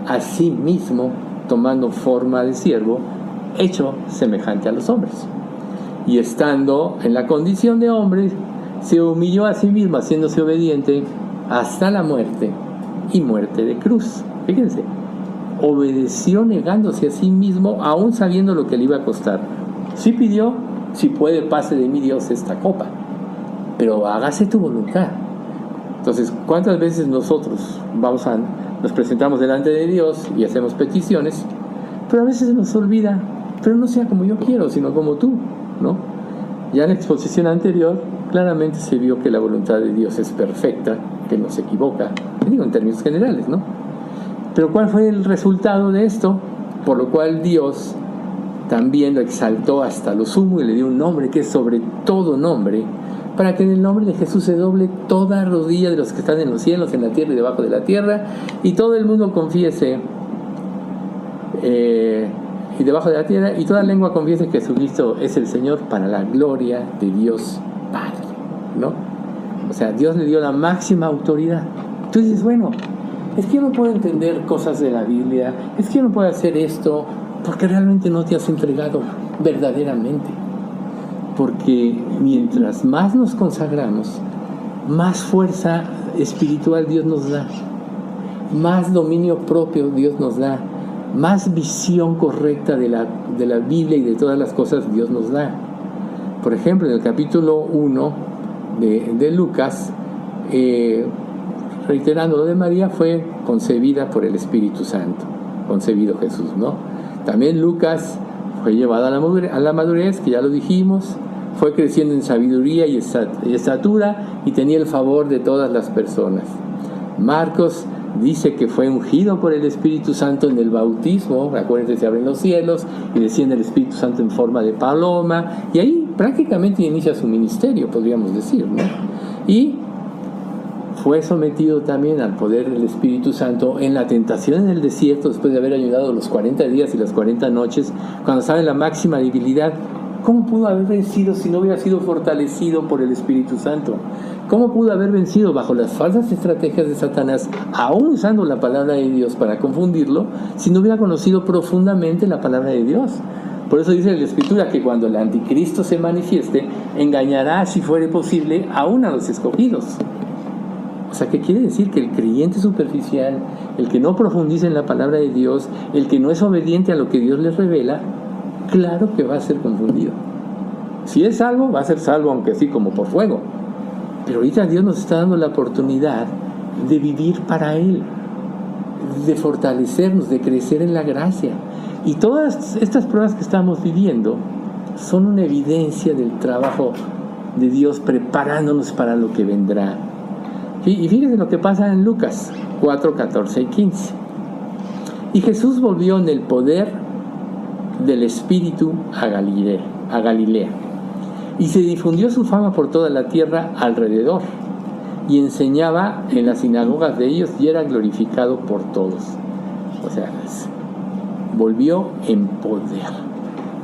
a sí mismo, tomando forma de siervo, hecho semejante a los hombres. Y estando en la condición de hombre, se humilló a sí mismo, haciéndose obediente hasta la muerte, y muerte de cruz. Fíjense, obedeció negándose a sí mismo, aún sabiendo lo que le iba a costar. Sí pidió: si puede, pase de mí, Dios, esta copa, pero hágase tu voluntad. Entonces, ¿cuántas veces nosotros nos presentamos delante de Dios y hacemos peticiones, pero a veces se nos olvida, pero no sea como yo quiero, sino como tú, ¿no? Ya en la exposición anterior claramente se vio que la voluntad de Dios es perfecta, que no se equivoca, digo en términos generales, ¿no? Pero ¿cuál fue el resultado de esto? Por lo cual Dios también lo exaltó hasta lo sumo y le dio un nombre que es sobre todo nombre, para que en el nombre de Jesús se doble toda rodilla de los que están en los cielos, en la tierra y debajo de la tierra, y todo el mundo confiese, y debajo de la tierra, y toda lengua confiese que Jesucristo es el Señor, para la gloria de Dios Padre, ¿no? O sea, Dios le dio la máxima autoridad. Tú dices, bueno, es que yo no puedo entender cosas de la Biblia, es que yo no puedo hacer esto, porque realmente no te has entregado verdaderamente. Porque mientras más nos consagramos, más fuerza espiritual Dios nos da, más dominio propio Dios nos da, más visión correcta de la Biblia y de todas las cosas Dios nos da. Por ejemplo, en el capítulo 1 de Lucas, reiterando lo de María, fue concebida por el Espíritu Santo, concebido Jesús, ¿no? También Lucas fue llevado a la madurez, que ya lo dijimos, fue creciendo en sabiduría y estatura y tenía el favor de todas las personas. Marcos dice que fue ungido por el Espíritu Santo en el bautismo. Acuérdense, se abren los cielos y desciende el Espíritu Santo en forma de paloma, y ahí prácticamente inicia su ministerio, podríamos decir, ¿no? Y fue sometido también al poder del Espíritu Santo en la tentación en el desierto, después de haber ayunado los 40 días y las 40 noches, cuando estaba en la máxima debilidad. ¿Cómo pudo haber vencido si no hubiera sido fortalecido por el Espíritu Santo? ¿Cómo pudo haber vencido bajo las falsas estrategias de Satanás, aún usando la palabra de Dios para confundirlo, si no hubiera conocido profundamente la palabra de Dios? Por eso dice la Escritura que cuando el anticristo se manifieste, engañará, si fuere posible, aún a los escogidos. O sea, ¿qué quiere decir? Que el creyente superficial, el que no profundiza en la palabra de Dios, el que no es obediente a lo que Dios les revela, claro que va a ser confundido. Si es salvo, va a ser salvo, aunque así como por fuego. Pero ahorita Dios nos está dando la oportunidad de vivir para Él, de fortalecernos, de crecer en la gracia. Y todas estas pruebas que estamos viviendo son una evidencia del trabajo de Dios preparándonos para lo que vendrá. Y fíjense lo que pasa en Lucas 4, 14 y 15. Y Jesús volvió en el poder del Espíritu a Galilea, y se difundió su fama por toda la tierra alrededor, y enseñaba en las sinagogas de ellos y era glorificado por todos. O sea, volvió en poder.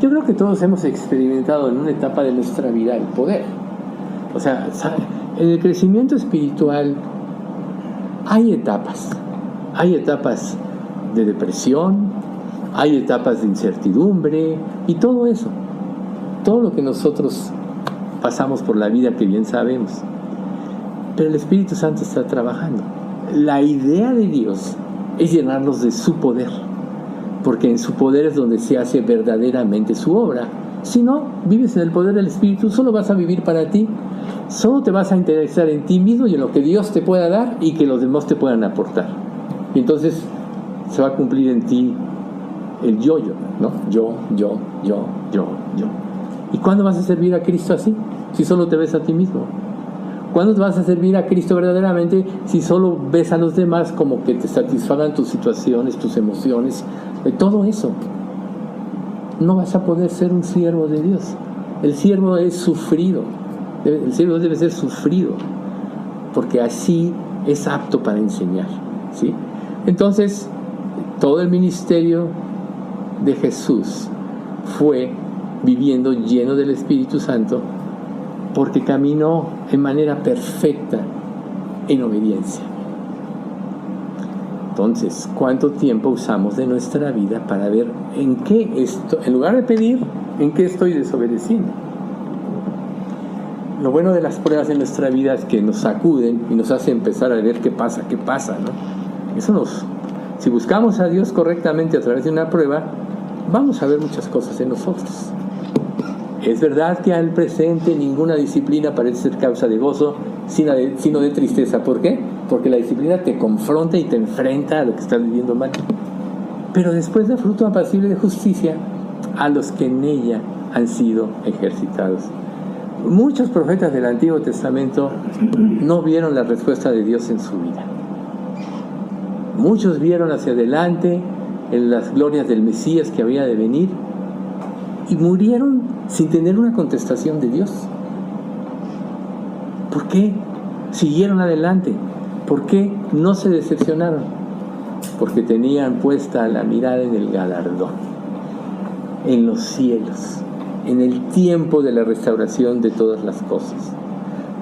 Yo creo que todos hemos experimentado en una etapa de nuestra vida el poder. O sea, en el crecimiento espiritual hay etapas de depresión, hay etapas de incertidumbre y todo eso, todo lo que nosotros pasamos por la vida, que bien sabemos. Pero el Espíritu Santo está trabajando. La idea de Dios es llenarnos de su poder, porque en su poder es donde se hace verdaderamente su obra. Si no vives en el poder del Espíritu, solo vas a vivir para ti, solo te vas a interesar en ti mismo y en lo que Dios te pueda dar y que los demás te puedan aportar. Y entonces se va a cumplir en ti el yo-yo, ¿no? Yo. ¿Y cuándo vas a servir a Cristo así? Si solo te ves a ti mismo. ¿Cuándo vas a servir a Cristo verdaderamente si solo ves a los demás como que te satisfagan tus situaciones, tus emociones, todo eso? No vas a poder ser un siervo de Dios. El siervo es sufrido. El siervo debe ser sufrido, porque así es apto para enseñar, ¿sí? Entonces, todo el ministerio de Jesús fue viviendo lleno del Espíritu Santo, porque caminó en manera perfecta en obediencia. Entonces, ¿cuánto tiempo usamos de nuestra vida para ver en qué en lugar de pedir, en qué estoy desobedeciendo? Lo bueno de las pruebas en nuestra vida es que nos sacuden y nos hace empezar a ver qué pasa, ¿no? Si buscamos a Dios correctamente a través de una prueba, vamos a ver muchas cosas en nosotros. Es verdad que al presente ninguna disciplina parece ser causa de gozo, sino de tristeza. ¿Por qué? Porque la disciplina te confronta y te enfrenta a lo que estás viviendo mal. Pero después da fruto apacible de justicia a los que en ella han sido ejercitados. Muchos profetas del Antiguo Testamento no vieron la respuesta de Dios en su vida. Muchos vieron hacia adelante en las glorias del Mesías que había de venir y murieron sin tener una contestación de Dios. ¿Por qué siguieron adelante? ¿Por qué no se decepcionaron? Porque tenían puesta la mirada en el galardón, en los cielos, en el tiempo de la restauración de todas las cosas.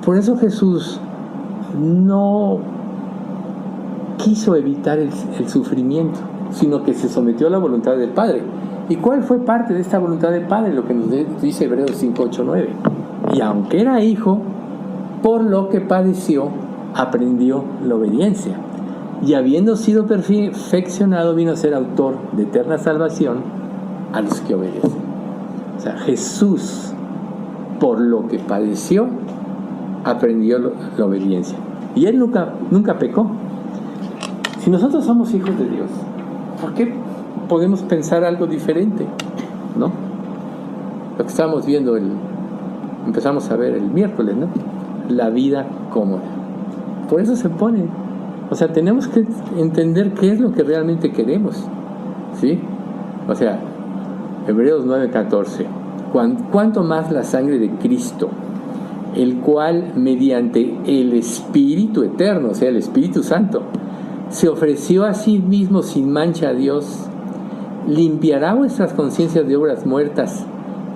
Por eso Jesús no quiso evitar el sufrimiento, sino que se sometió a la voluntad del Padre. ¿Y cuál fue parte de esta voluntad del Padre? Lo que nos dice Hebreos 5, 8, 9. Y aunque era hijo, por lo que padeció, aprendió la obediencia. Y habiendo sido perfeccionado, vino a ser autor de eterna salvación a los que obedecen. O sea, Jesús, por lo que padeció, aprendió la obediencia. Y Él nunca pecó. Si nosotros somos hijos de Dios, ¿por qué podemos pensar algo diferente, ¿no? Lo que estábamos viendo, empezamos a ver el miércoles, ¿no? La vida cómoda. Por eso se pone. O sea, tenemos que entender qué es lo que realmente queremos, ¿sí? O sea, Hebreos 9:14. Cuanto más la sangre de Cristo, el cual mediante el Espíritu eterno, o sea, el Espíritu Santo, se ofreció a sí mismo sin mancha a Dios, limpiará vuestras conciencias de obras muertas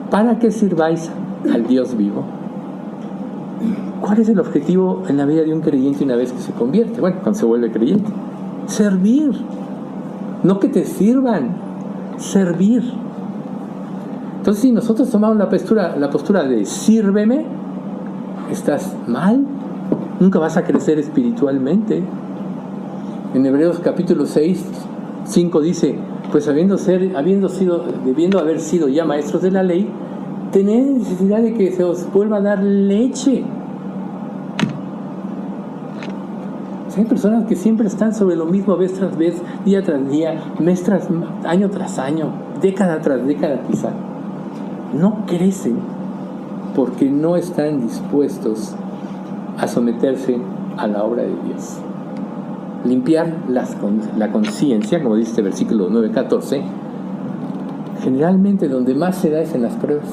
para que sirváis al Dios vivo. ¿Cuál es el objetivo en la vida de un creyente una vez que se convierte? Bueno, cuando se vuelve creyente. Servir. No que te sirvan, servir. Entonces, si nosotros tomamos la postura de sírveme, estás mal, nunca vas a crecer espiritualmente. En Hebreos capítulo 5 dice, pues debiendo haber sido ya maestros de la ley, tenéis necesidad de que se os vuelva a dar leche. Hay personas que siempre están sobre lo mismo vez tras vez, día tras día, año tras año, década tras década quizá. No crecen porque no están dispuestos a someterse a la obra de Dios. Limpiar la conciencia, como dice este versículo 9:14, generalmente donde más se da es en las pruebas.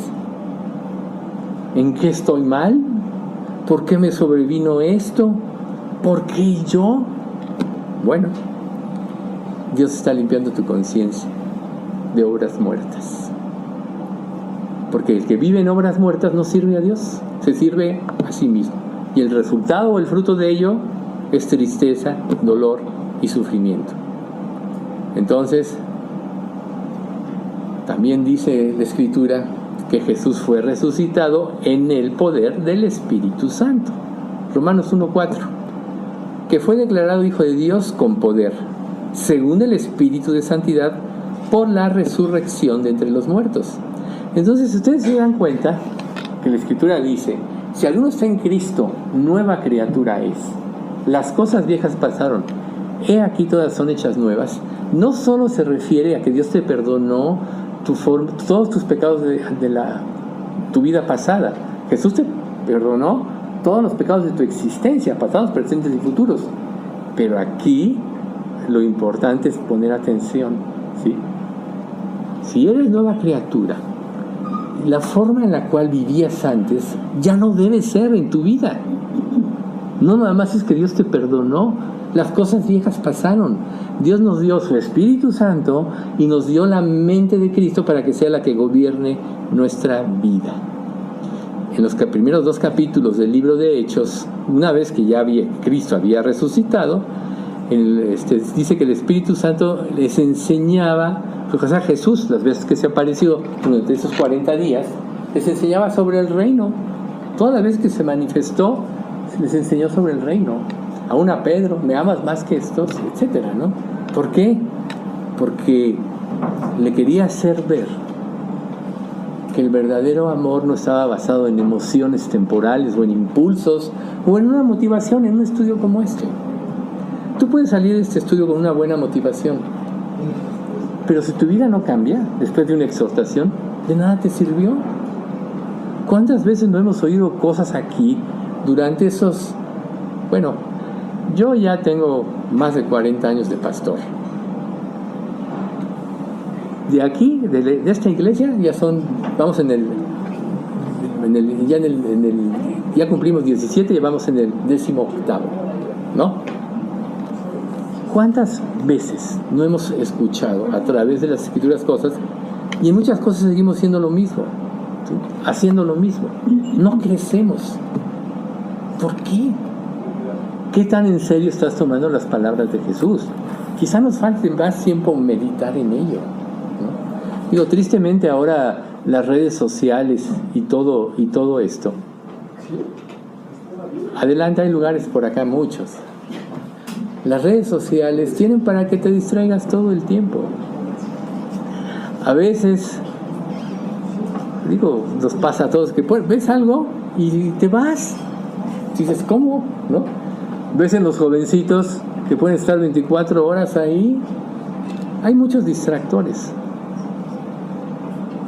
¿En qué estoy mal? ¿Por qué me sobrevino esto? ¿Por qué yo? Bueno, Dios está limpiando tu conciencia de obras muertas. Porque el que vive en obras muertas no sirve a Dios, se sirve a sí mismo. Y el resultado o el fruto de ello es tristeza, dolor y sufrimiento. Entonces, también dice la Escritura que Jesús fue resucitado en el poder del Espíritu Santo. Romanos 1:4. Que fue declarado Hijo de Dios con poder, según el Espíritu de Santidad, por la resurrección de entre los muertos. Entonces, ustedes se dan cuenta que la Escritura dice, si alguno está en Cristo, nueva criatura es. Las cosas viejas pasaron, he aquí todas son hechas nuevas. No solo se refiere a que Dios te perdonó todos tus pecados de tu vida pasada. Jesús te perdonó todos los pecados de tu existencia, pasados, presentes y futuros. Pero aquí lo importante es poner atención, ¿sí? Si eres nueva criatura, la forma en la cual vivías antes ya no debe ser en tu vida. No nada más es que Dios te perdonó, las cosas viejas pasaron. Dios nos dio su Espíritu Santo y nos dio la mente de Cristo para que sea la que gobierne nuestra vida. En los primeros 2 capítulos del libro de Hechos, una vez que ya Cristo había resucitado, dice que el Espíritu Santo les enseñaba, o sea, Jesús, las veces que se apareció durante esos 40 días, les enseñaba sobre el reino. Todas las veces que se manifestó, les enseñó sobre el reino. Aún a Pedro, me amas más que estos, etcétera, ¿no? ¿Por qué? Porque le quería hacer ver que el verdadero amor no estaba basado en emociones temporales o en impulsos o en una motivación, en un estudio como este. Tú puedes salir de este estudio con una buena motivación, pero si tu vida no cambia después de una exhortación, de nada te sirvió. ¿Cuántas veces no hemos oído cosas aquí durante esos... Bueno, yo ya tengo más de 40 años de pastor. De aquí, de esta iglesia, ya vamos ya cumplimos 17 y vamos en el 18º, ¿no? ¿Cuántas veces no hemos escuchado a través de las Escrituras cosas y en muchas cosas seguimos siendo lo mismo, ¿sí? Haciendo lo mismo? No crecemos. ¿Por qué? ¿Qué tan en serio estás tomando las palabras de Jesús? Quizá nos falte más tiempo meditar en ello, ¿no? Digo, tristemente ahora las redes sociales y todo esto. Adelante, hay lugares por acá, muchos. Las redes sociales tienen para que te distraigas todo el tiempo. A veces, nos pasa a todos que ves algo y te vas. Dices, ¿cómo? ¿No? Ves en los jovencitos que pueden estar 24 horas ahí hay muchos distractores.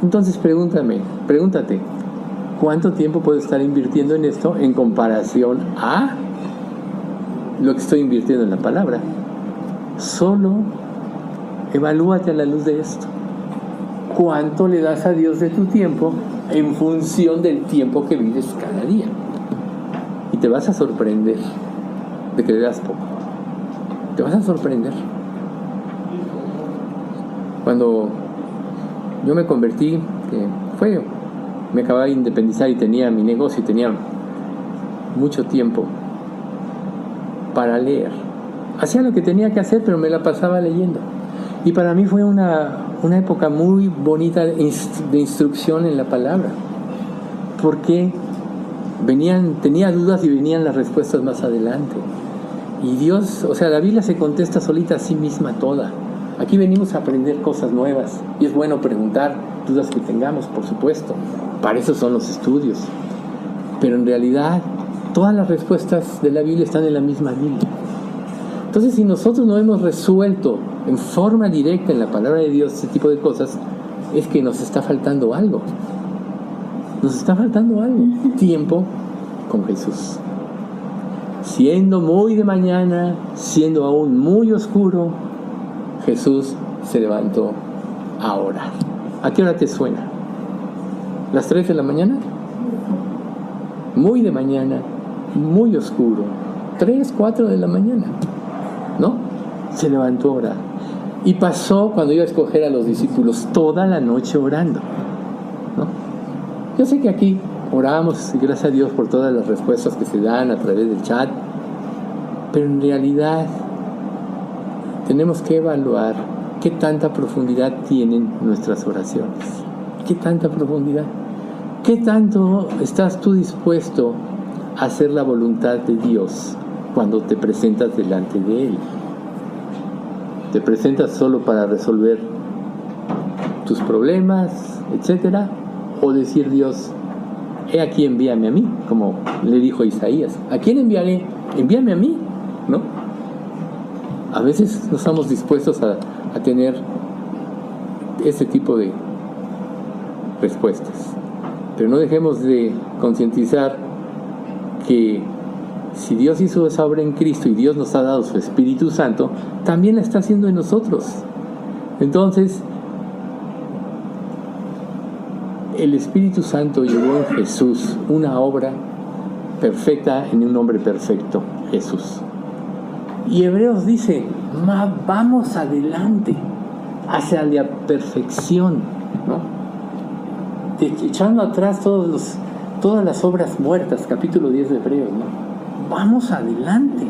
Entonces pregúntate, ¿cuánto tiempo puedo estar invirtiendo en esto en comparación a lo que estoy invirtiendo en la palabra? Solo evalúate a la luz de esto. ¿Cuánto le das a Dios de tu tiempo en función del tiempo que vives cada día? Y te vas a sorprender de que le das poco. Te vas a sorprender. Cuando yo me convertí, me acababa de independizar y tenía mi negocio y tenía mucho tiempo para leer. Hacía lo que tenía que hacer, pero me la pasaba leyendo. Y para mí fue una época muy bonita de instrucción en la palabra, porque tenía dudas y venían las respuestas más adelante. Y Dios, la Biblia se contesta solita a sí misma toda. Aquí venimos a aprender cosas nuevas y es bueno preguntar dudas que tengamos, por supuesto. Para eso son los estudios. Pero en realidad todas las respuestas de la Biblia están en la misma Biblia. Entonces, si nosotros no hemos resuelto en forma directa en la palabra de Dios ese tipo de cosas, es que nos está faltando algo. Nos está faltando algo. Tiempo con Jesús. Siendo muy de mañana, siendo aún muy oscuro, Jesús se levantó a orar. ¿A qué hora te suena? ¿Las 3 de la mañana? Muy de mañana, muy oscuro. 3, 4 de la mañana, ¿no? Se levantó a orar. Y pasó, cuando iba a escoger a los discípulos, toda la noche orando, ¿no? Yo sé que aquí oramos, y gracias a Dios por todas las respuestas que se dan a través del chat, pero en realidad tenemos que evaluar qué tanta profundidad tienen nuestras oraciones. ¿Qué tanta profundidad? ¿Qué tanto estás tú dispuesto a hacer la voluntad de Dios cuando te presentas delante de Él? ¿Te presentas solo para resolver tus problemas, etcétera? ¿O decir, Dios, he aquí, envíame a mí? Como le dijo Isaías, ¿a quién enviaré? Envíame a mí, ¿no? A veces no estamos dispuestos a tener ese tipo de respuestas. Pero no dejemos de concientizar que si Dios hizo esa obra en Cristo y Dios nos ha dado su Espíritu Santo, también la está haciendo en nosotros. Entonces, el Espíritu Santo llevó en Jesús una obra perfecta en un hombre perfecto, Jesús. Y Hebreos dice, vamos adelante hacia la perfección, ¿no? Echando atrás todas las obras muertas, capítulo 10 de Hebreos, ¿no? Vamos adelante.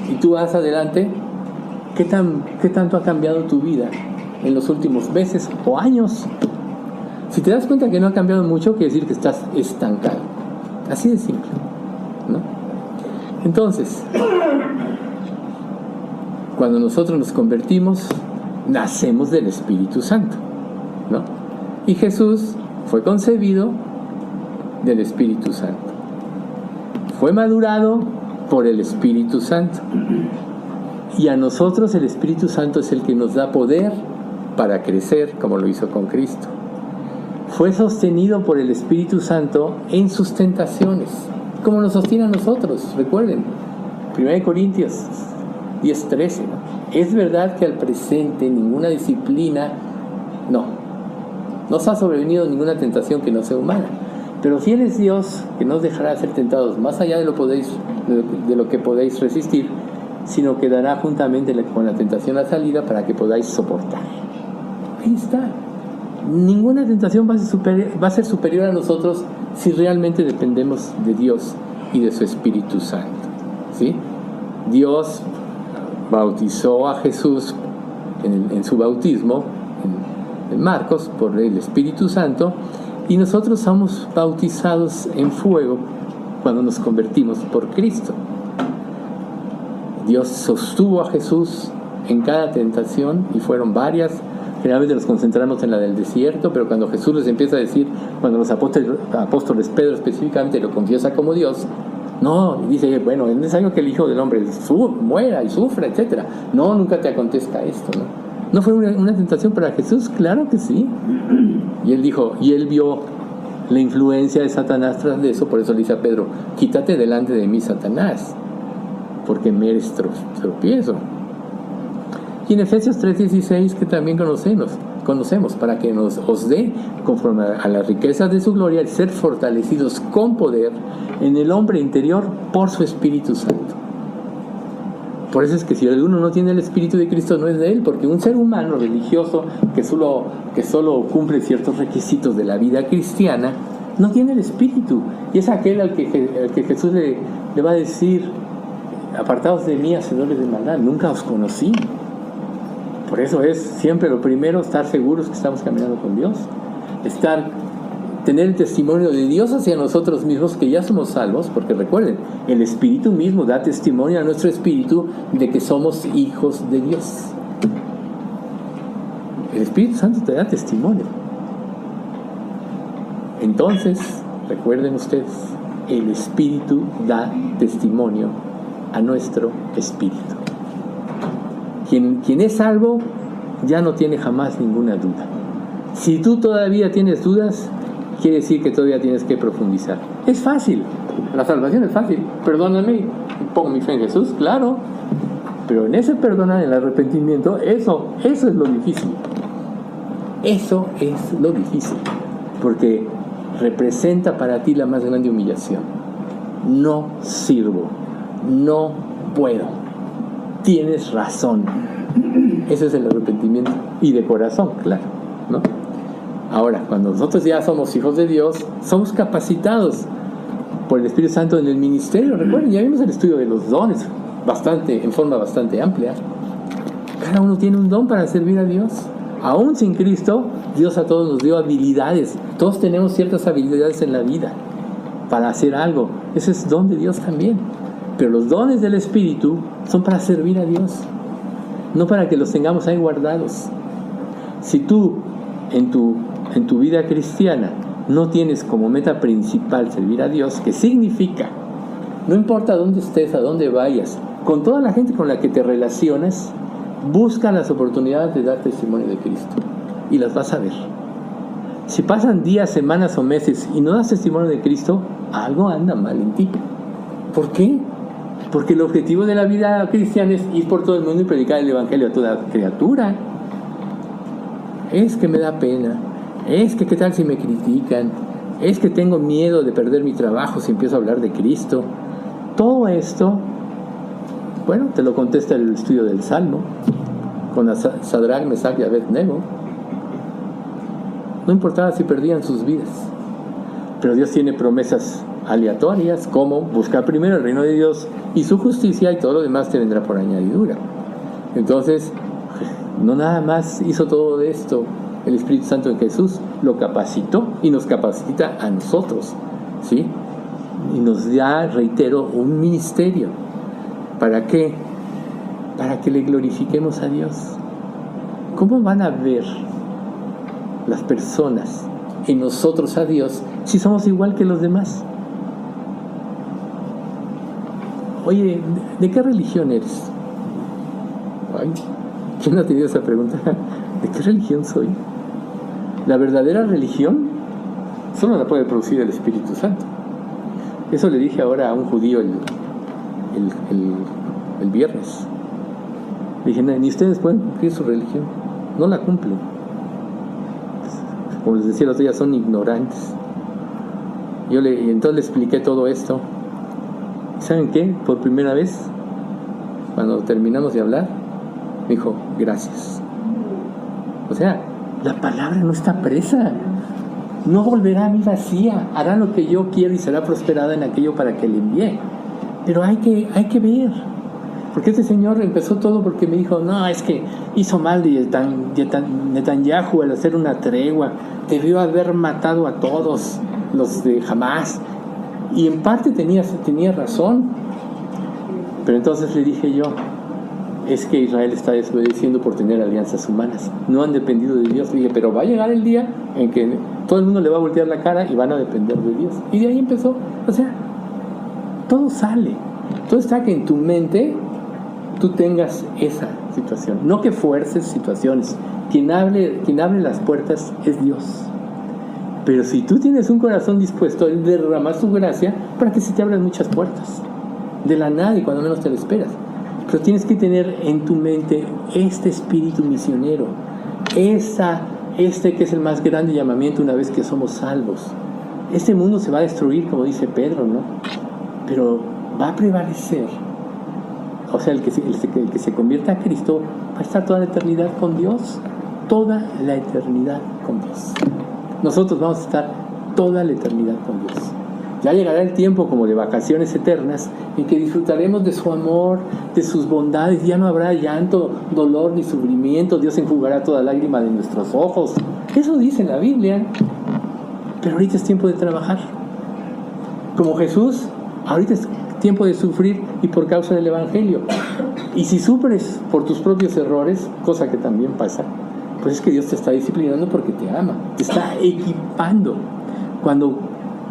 ¿Y tú vas adelante? ¿Qué tanto ha cambiado tu vida en los últimos meses o años? Si te das cuenta que no ha cambiado mucho, quiere decir que estás estancado. Así de simple, ¿no? Entonces, cuando nosotros nos convertimos, nacemos del Espíritu Santo, ¿no? Y Jesús fue concebido del Espíritu Santo. Fue madurado por el Espíritu Santo. Y a nosotros el Espíritu Santo es el que nos da poder para crecer, como lo hizo con Cristo. Fue sostenido por el Espíritu Santo en sus tentaciones, como nos sostiene a nosotros. Recuerden, 1 Corintios 10:13, ¿no? Es verdad que al presente ninguna disciplina no nos ha sobrevenido ninguna tentación que no sea humana, pero fiel es Dios, que no os dejará ser tentados más allá de lo que podéis resistir, sino que dará juntamente con la tentación la salida para que podáis soportar. Ahí está. Ninguna tentación va a ser superior a nosotros si realmente dependemos de Dios y de su Espíritu Santo, ¿sí? Dios bautizó a Jesús en su bautismo en Marcos por el Espíritu Santo, y nosotros somos bautizados en fuego cuando nos convertimos por Cristo. Dios sostuvo a Jesús en cada tentación, y fueron varias. Generalmente nos concentramos en la del desierto, pero cuando Jesús les empieza a decir, cuando los apóstoles, Pedro específicamente lo confiesa como Dios, No, dice, bueno, es necesario que el Hijo del Hombre muera y sufra, etc. No, nunca te acontezca esto, ¿no? ¿No fue una tentación para Jesús? Claro que sí. Y él dijo, y él vio la influencia de Satanás tras de eso, por eso le dice a Pedro, quítate delante de mí, Satanás, porque me eres tropiezo. Y en Efesios 3:16, que también conocemos, para que os dé, conforme a las riquezas de su gloria, el ser fortalecidos con poder en el hombre interior por su Espíritu Santo. Por eso es que si alguno no tiene el Espíritu de Cristo, no es de él, porque un ser humano religioso que solo cumple ciertos requisitos de la vida cristiana, no tiene el Espíritu. Y es aquel al que Jesús le va a decir, apartados de mí, hacedores de maldad, nunca os conocí. Por eso es siempre lo primero estar seguros que estamos caminando con Dios, tener el testimonio de Dios hacia nosotros mismos que ya somos salvos, porque recuerden, el Espíritu mismo da testimonio a nuestro espíritu de que somos hijos de Dios. El Espíritu Santo te da testimonio. Entonces, recuerden ustedes, el Espíritu da testimonio a nuestro espíritu. Quien es salvo ya no tiene jamás ninguna duda. Si tú todavía tienes dudas, quiere decir que todavía tienes que profundizar. Es fácil, la salvación es fácil. Perdóname, pongo mi fe en Jesús, claro. Pero en ese perdonar, en el arrepentimiento, eso es lo difícil. Eso es lo difícil. Porque representa para ti la más grande humillación. No sirvo, no puedo. Tienes razón. Ese es el arrepentimiento. Y de corazón, claro, ¿no? Ahora, cuando nosotros ya somos hijos de Dios, somos capacitados por el Espíritu Santo en el ministerio. Recuerden, ya vimos el estudio de los dones en forma bastante amplia. Cada uno tiene un don para servir a Dios. Aún sin Cristo, Dios a todos nos dio habilidades. Todos tenemos ciertas habilidades en la vida para hacer algo. Ese es don de Dios también. Pero los dones del Espíritu son para servir a Dios, no para que los tengamos ahí guardados. Si tú en tu vida cristiana no tienes como meta principal servir a Dios, ¿qué significa? No importa dónde estés, a dónde vayas, con toda la gente con la que te relacionas, busca las oportunidades de dar testimonio de Cristo y las vas a ver. Si pasan días, semanas o meses y no das testimonio de Cristo, algo anda mal en ti. ¿Por qué? Porque el objetivo de la vida cristiana es ir por todo el mundo y predicar el Evangelio a toda criatura. Es que me da pena, es que qué tal si me critican, es que tengo miedo de perder mi trabajo si empiezo a hablar de Cristo. Todo esto, bueno, te lo contesta el estudio del Salmo, con Sadrach, Mesach y Abednego. No importaba si perdían sus vidas, pero Dios tiene promesas aleatorias, como buscar primero el reino de Dios y su justicia, y todo lo demás te vendrá por añadidura. Entonces, no nada más hizo todo esto el Espíritu Santo en Jesús, lo capacitó y nos capacita a nosotros, ¿sí? Y nos da, reitero, un ministerio. ¿Para qué? Para que le glorifiquemos a Dios. ¿Cómo van a ver las personas en nosotros a Dios si somos igual que los demás? Oye, ¿de qué religión eres? Ay, ¿quién no ha tenido esa pregunta? ¿De qué religión soy? La verdadera religión solo la puede producir el Espíritu Santo. Eso le dije ahora a un judío el viernes. Le dije, ni ustedes pueden cumplir su religión, no la cumplen. Como les decía el otro día, son ignorantes. Y entonces le expliqué todo esto. ¿Saben qué? Por primera vez, cuando terminamos de hablar, me dijo, gracias. O sea, la palabra no está presa. No volverá a mí vacía. Hará lo que yo quiero y será prosperada en aquello para que le envíe. Pero hay que ver. Porque este señor empezó todo porque me dijo, no, es que hizo mal Netanyahu al hacer una tregua. Debió haber matado a todos los de Hamás. Y en parte tenía razón. Pero entonces le dije yo, es que Israel está desobedeciendo por tener alianzas humanas. No han dependido de Dios. Le dije, pero va a llegar el día en que todo el mundo le va a voltear la cara y van a depender de Dios. Y de ahí empezó. O sea, Todo sale. Todo está que en tu mente tú tengas esa situación. No que fuerces situaciones. Quien abre las puertas es Dios. Pero si tú tienes un corazón dispuesto, Él derrama su gracia para que se te abran muchas puertas. De la nada y cuando menos te lo esperas. Pero tienes que tener en tu mente este espíritu misionero. Que es el más grande llamamiento una vez que somos salvos. Este mundo se va a destruir, como dice Pedro, ¿no? Pero va a prevalecer. O sea, el que se convierta a Cristo va a estar toda la eternidad con Dios. Toda la eternidad con Dios. Nosotros vamos a estar toda la eternidad con Dios. Ya llegará el tiempo como de vacaciones eternas en que disfrutaremos de su amor, de sus bondades. Ya no habrá llanto, dolor ni sufrimiento. Dios enjugará toda lágrima de nuestros ojos. Eso dice la Biblia. Pero ahorita es tiempo de trabajar. Como Jesús, ahorita es tiempo de sufrir y por causa del Evangelio. Y si sufres por tus propios errores, cosa que también pasa, pues es que Dios te está disciplinando porque te ama, te está equipando. Cuando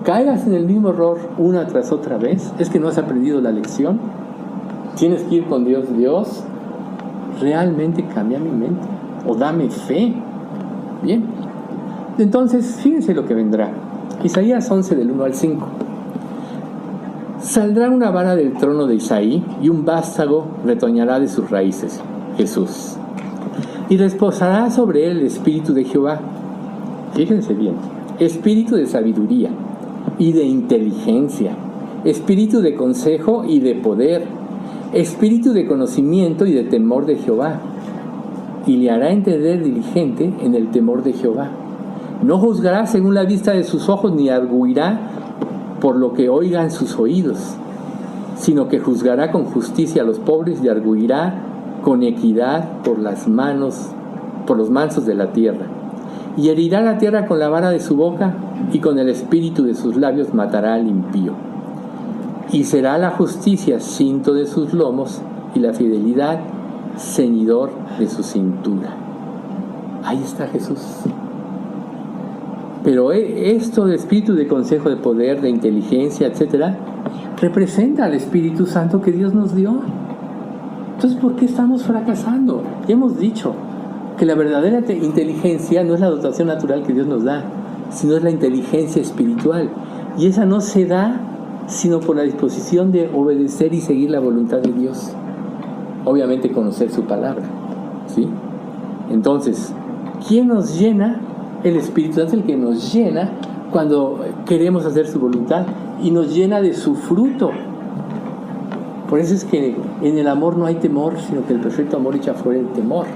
caigas en el mismo error una tras otra vez, es que no has aprendido la lección. Tienes que ir con Dios. Dios, realmente cambia mi mente o dame fe. Bien, entonces fíjense lo que vendrá. Isaías 11 del 1 al 5. Saldrá una vara del trono de Isaí y un vástago retoñará de sus raíces. Jesús. Y reposará sobre él el espíritu de Jehová. Fíjense bien. Espíritu de sabiduría y de inteligencia. Espíritu de consejo y de poder. Espíritu de conocimiento y de temor de Jehová. Y le hará entender diligente en el temor de Jehová. No juzgará según la vista de sus ojos, ni arguirá por lo que oigan sus oídos, sino que juzgará con justicia a los pobres y arguirá con equidad por los mansos de la tierra. Y herirá la tierra con la vara de su boca, y con el espíritu de sus labios matará al impío. Y será la justicia cinto de sus lomos, y la fidelidad ceñidor de su cintura. Ahí está Jesús. Pero esto de espíritu de consejo, de poder, de inteligencia, etcétera, representa al Espíritu Santo que Dios nos dio. Entonces, ¿por qué estamos fracasando? Ya hemos dicho que la verdadera inteligencia no es la dotación natural que Dios nos da, sino es la inteligencia espiritual. Y esa no se da sino por la disposición de obedecer y seguir la voluntad de Dios. Obviamente conocer su palabra, ¿sí? Entonces, ¿quién nos llena? El Espíritu Santo es el que nos llena cuando queremos hacer su voluntad y nos llena de su fruto. Por eso es que en el amor no hay temor, sino que el perfecto amor echa fuera el temor.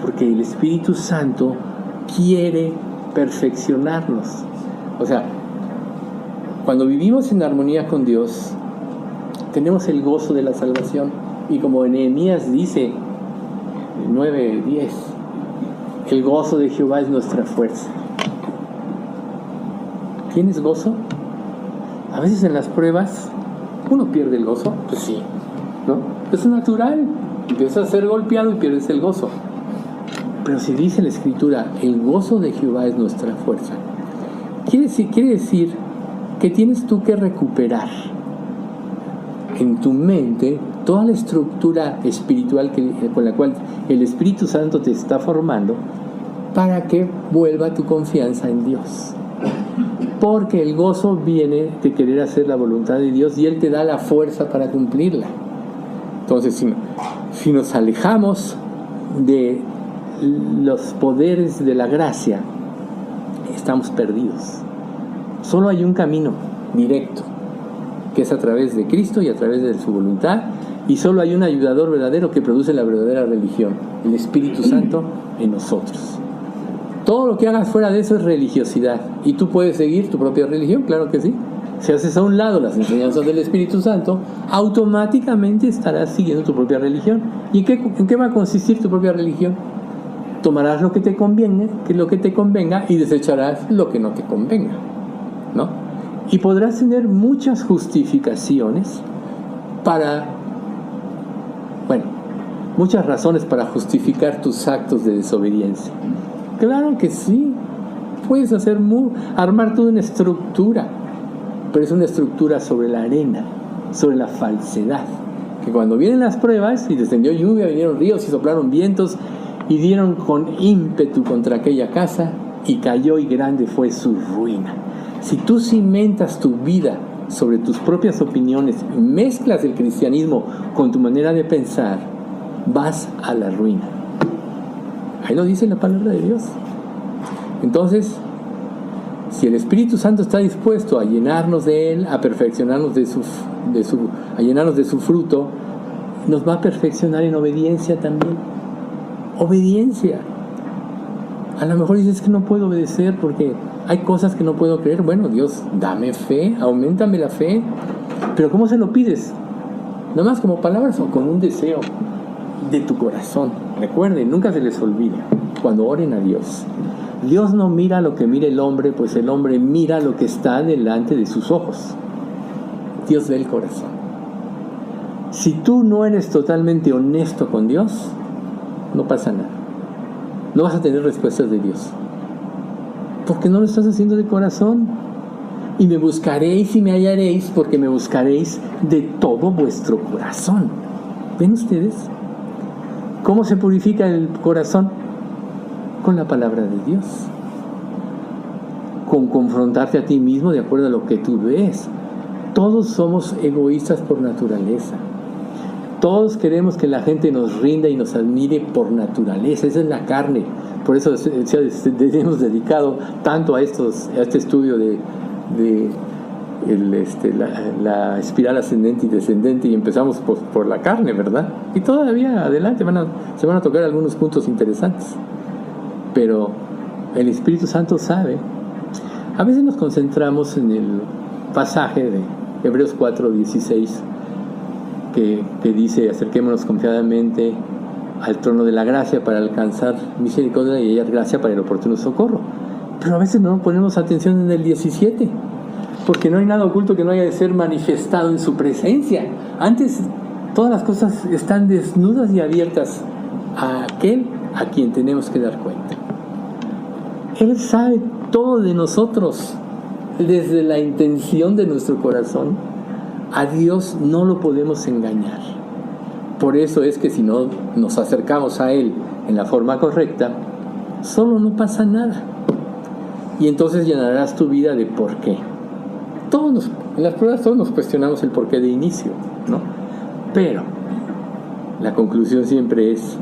Porque el Espíritu Santo quiere perfeccionarnos. O sea, cuando vivimos en armonía con Dios, tenemos el gozo de la salvación. Y como Nehemías dice, 9:10, el gozo de Jehová es nuestra fuerza. ¿Tienes gozo? A veces en las pruebas uno pierde el gozo. Pues sí, ¿no? Es natural. Empiezas a ser golpeado y pierdes el gozo. Pero si dice la Escritura, el gozo de Jehová es nuestra fuerza, quiere decir que tienes tú que recuperar en tu mente toda la estructura espiritual con la cual el Espíritu Santo te está formando para que vuelva tu confianza en Dios. Porque el gozo viene de querer hacer la voluntad de Dios y Él te da la fuerza para cumplirla. Entonces, si nos alejamos de los poderes de la gracia, estamos perdidos. Solo hay un camino directo, que es a través de Cristo y a través de su voluntad, y solo hay un ayudador verdadero que produce la verdadera religión, el Espíritu Santo en nosotros. Todo lo que hagas fuera de eso es religiosidad. ¿Y tú puedes seguir tu propia religión? Claro que sí. Si haces a un lado las enseñanzas del Espíritu Santo, automáticamente estarás siguiendo tu propia religión. ¿Y en qué va a consistir tu propia religión? Tomarás lo que te conviene, y desecharás lo que no te convenga, ¿no? Y podrás tener muchas justificaciones muchas razones para justificar tus actos de desobediencia. Claro que sí. Puedes armar toda una estructura, pero es una estructura sobre la arena. sobre la falsedad. Que cuando vienen las pruebas y descendió lluvia, vinieron ríos y soplaron vientos y dieron con ímpetu contra aquella casa y cayó y grande fue su ruina. Si tú cimentas tu vida sobre tus propias opiniones y mezclas el cristianismo con tu manera de pensar, vas a la ruina. Ahí lo dice la palabra de Dios. Entonces, si el Espíritu Santo está dispuesto a llenarnos de Él, a perfeccionarnos a llenarnos de su fruto, nos va a perfeccionar en obediencia también. Obediencia. A lo mejor dices que no puedo obedecer porque hay cosas que no puedo creer. Bueno, Dios, dame fe, auméntame la fe. Pero ¿cómo se lo pides? Nada más como palabras o con un deseo de tu corazón. Recuerden, nunca se les olvide cuando oren a Dios. Dios no mira lo que mira el hombre, pues el hombre mira lo que está delante de sus ojos. Dios ve el corazón. Si tú no eres totalmente honesto con Dios, no pasa nada. No vas a tener respuestas de Dios. Porque no lo estás haciendo de corazón. Y me buscaréis y me hallaréis, porque me buscaréis de todo vuestro corazón. ¿Ven ustedes? ¿Cómo se purifica el corazón? Con la palabra de Dios. Con confrontarte a ti mismo de acuerdo a lo que tú ves. Todos somos egoístas por naturaleza. Todos queremos que la gente nos rinda y nos admire por naturaleza. Esa es la carne. Por eso hemos dedicado tanto a este estudio de la espiral ascendente y descendente, y empezamos por la carne, ¿verdad? Y todavía adelante se van a tocar algunos puntos interesantes. Pero el Espíritu Santo sabe. A veces nos concentramos en el pasaje de Hebreos 4:16 que dice: acerquémonos confiadamente al trono de la gracia para alcanzar misericordia y hallar gracia para el oportuno socorro. Pero a veces no ponemos atención en el 17, porque no hay nada oculto que no haya de ser manifestado en su presencia. Antes todas las cosas están desnudas y abiertas a aquel a quien tenemos que dar cuenta. Él sabe todo de nosotros, desde la intención de nuestro corazón. A Dios no lo podemos engañar. Por eso es que si no nos acercamos a Él en la forma correcta, solo no pasa nada. Y entonces llenarás tu vida de por qué. En las pruebas todos nos cuestionamos el porqué de inicio, ¿no? Pero la conclusión siempre es: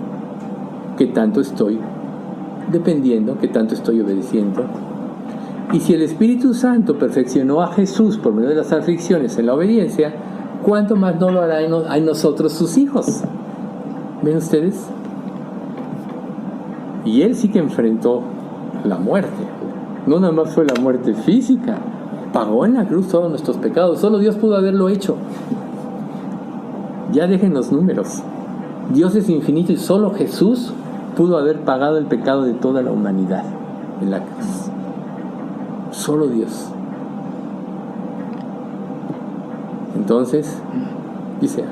¿qué tanto estoy dependiendo? ¿Qué tanto estoy obedeciendo? Y si el Espíritu Santo perfeccionó a Jesús por medio de las aflicciones en la obediencia, ¿cuánto más no lo hará en nosotros, sus hijos? ¿Ven ustedes? Y Él sí que enfrentó la muerte. No nada más fue la muerte física. Pagó en la cruz todos nuestros pecados. Solo Dios pudo haberlo hecho. Ya dejen los números. Dios es infinito y solo Jesús pudo haber pagado el pecado de toda la humanidad en la cruz. Solo Dios. Entonces, dice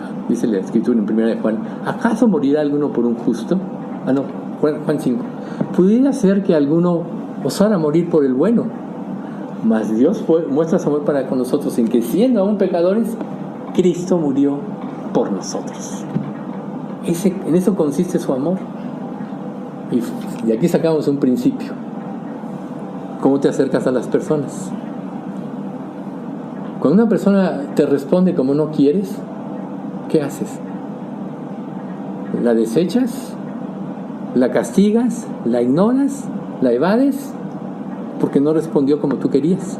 la Escritura en 1 de Juan: ¿acaso morirá alguno por un justo? Juan 5. Pudiera ser que alguno osara morir por el bueno, mas Dios muestra su amor para con nosotros en que, siendo aún pecadores, Cristo murió por nosotros. En eso consiste su amor. Y aquí sacamos un principio. ¿Cómo te acercas a las personas? Cuando una persona te responde como no quieres, ¿qué haces? ¿La desechas? ¿La castigas? ¿La ignoras? ¿La evades? Porque no respondió como tú querías.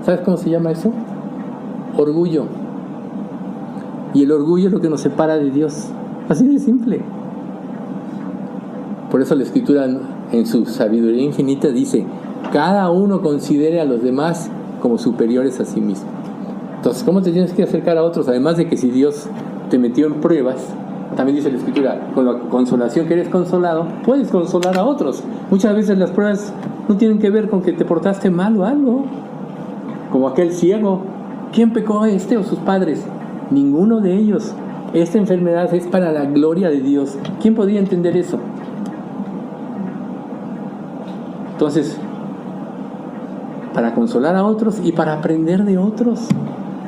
¿Sabes cómo se llama eso? Orgullo. Y el orgullo es lo que nos separa de Dios. Así de simple. Por eso la Escritura, en su sabiduría infinita, dice: cada uno considere a los demás como superiores a sí mismo. Entonces, ¿cómo te tienes que acercar a otros? Además de que si Dios te metió en pruebas, también dice la Escritura, con la consolación que eres consolado, puedes consolar a otros. Muchas veces las pruebas no tienen que ver con que te portaste mal o algo. Como aquel ciego. ¿Quién pecó, o sus padres? Ninguno de ellos. Esta enfermedad es para la gloria de Dios. ¿Quién podría entender eso? Entonces, para consolar a otros y para aprender de otros.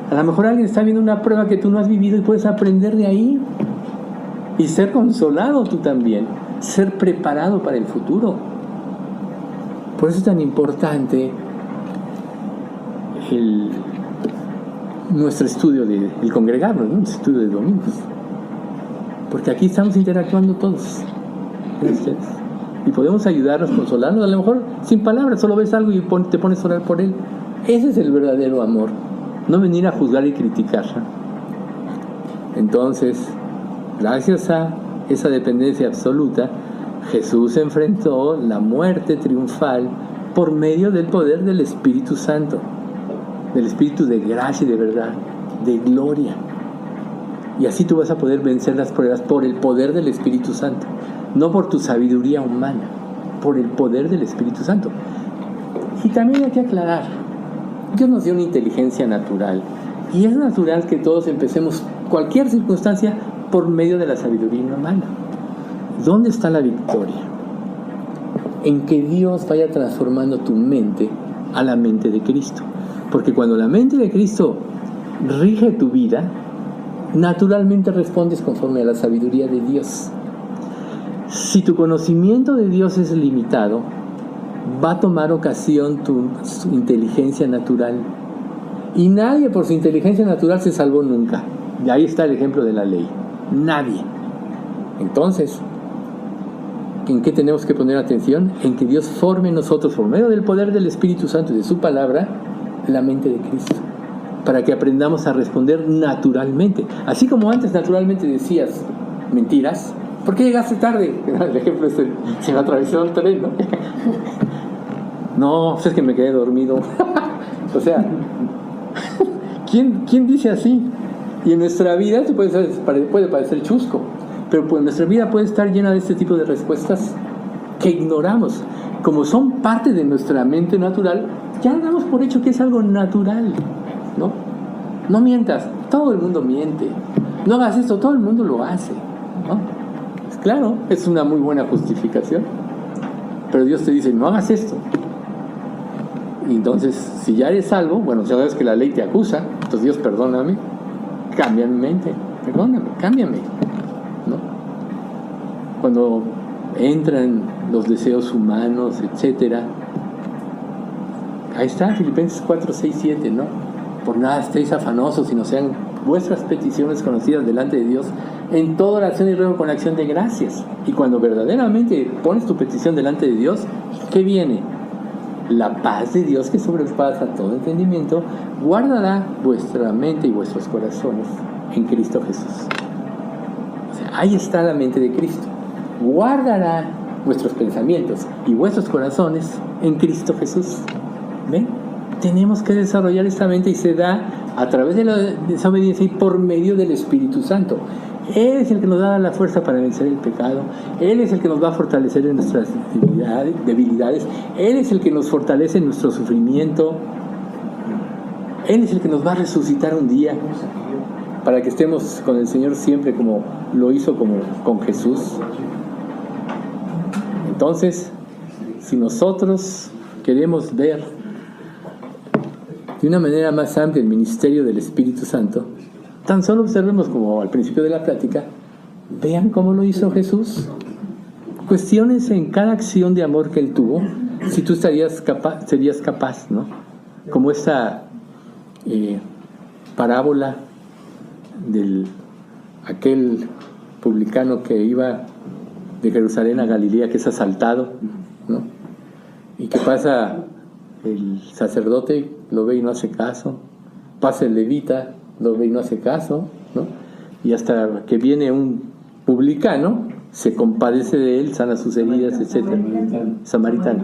A lo mejor alguien está viendo una prueba que tú no has vivido y puedes aprender de ahí. Y ser consolado tú también. Ser preparado para el futuro. Por eso es tan importante nuestro estudio, el congregarnos, ¿no? El estudio de domingos. Porque aquí estamos interactuando todos. Y podemos ayudarnos, consolarnos, a lo mejor sin palabras, solo ves algo y te pones a orar por él. Ese es el verdadero amor, no venir a juzgar y criticar. Entonces, gracias a esa dependencia absoluta, Jesús enfrentó la muerte triunfal por medio del poder del Espíritu Santo, del Espíritu de gracia y de verdad, de gloria. Y así tú vas a poder vencer las pruebas por el poder del Espíritu Santo, no por tu sabiduría humana, por el poder del Espíritu Santo. Y también hay que aclarar, Dios nos dio una inteligencia natural, y es natural que todos empecemos cualquier circunstancia por medio de la sabiduría humana. ¿Dónde está la victoria? En que Dios vaya transformando tu mente a la mente de Cristo. Porque cuando la mente de Cristo rige tu vida, naturalmente respondes conforme a la sabiduría de Dios. Si tu conocimiento de Dios es limitado, va a tomar ocasión tu inteligencia natural. Y nadie por su inteligencia natural se salvó nunca. Y ahí está el ejemplo de la ley. Nadie. Entonces, ¿en qué tenemos que poner atención? En que Dios forme en nosotros, por medio del poder del Espíritu Santo y de su palabra, la mente de Cristo, para que aprendamos a responder naturalmente. Así como antes naturalmente decías mentiras, ¿por qué llegaste tarde? El ejemplo es se me atravesó el tren, ¿no? No, pues es que me quedé dormido. O sea, ¿quién dice así? Y en nuestra vida puede parecer chusco, pero pues nuestra vida puede estar llena de este tipo de respuestas que ignoramos. Como son parte de nuestra mente natural, ya damos por hecho que es algo natural, ¿no? No mientas, todo el mundo miente. No hagas esto, todo el mundo lo hace, ¿no? Pues claro, es una muy buena justificación. Pero Dios te dice, no hagas esto. Y entonces, si ya eres salvo, bueno, ya sabes que la ley te acusa, entonces Dios, perdóname, cambia mi mente, perdóname, cámbiame, ¿no? Cuando entran los deseos humanos, etcétera, ahí está, Filipenses 4, 6, 7, ¿no? Por nada estéis afanosos, sino sean vuestras peticiones conocidas delante de Dios en toda oración y ruego con acción de gracias. Y cuando verdaderamente pones tu petición delante de Dios, ¿qué viene? La paz de Dios que sobrepasa todo entendimiento guardará vuestra mente y vuestros corazones en Cristo Jesús. O sea, ahí está la mente de Cristo. Guardará vuestros pensamientos y vuestros corazones en Cristo Jesús. ¿Ven? Tenemos que desarrollar esta mente y se da a través de la desobediencia y por medio del Espíritu Santo. Él es el que nos da la fuerza para vencer el pecado. Él es el que nos va a fortalecer en nuestras debilidades. Él es el que nos fortalece en nuestro sufrimiento. Él es el que nos va a resucitar un día para que estemos con el Señor siempre, como lo hizo con Jesús. Entonces, si nosotros queremos ver de una manera más amplia el ministerio del Espíritu Santo, tan solo observemos, como al principio de la plática, vean cómo lo hizo Jesús. Cuestiones en cada acción de amor que Él tuvo, si tú serías capaz, ¿no? Como esta parábola de aquel publicano que iba de Jerusalén a Galilea, que es asaltado, ¿no? Y que pasa el sacerdote, lo ve y no hace caso, pasa el levita, lo ve y no hace caso, ¿no? Y hasta que viene un publicano, se compadece de él, sana sus heridas, etc. Samaritano.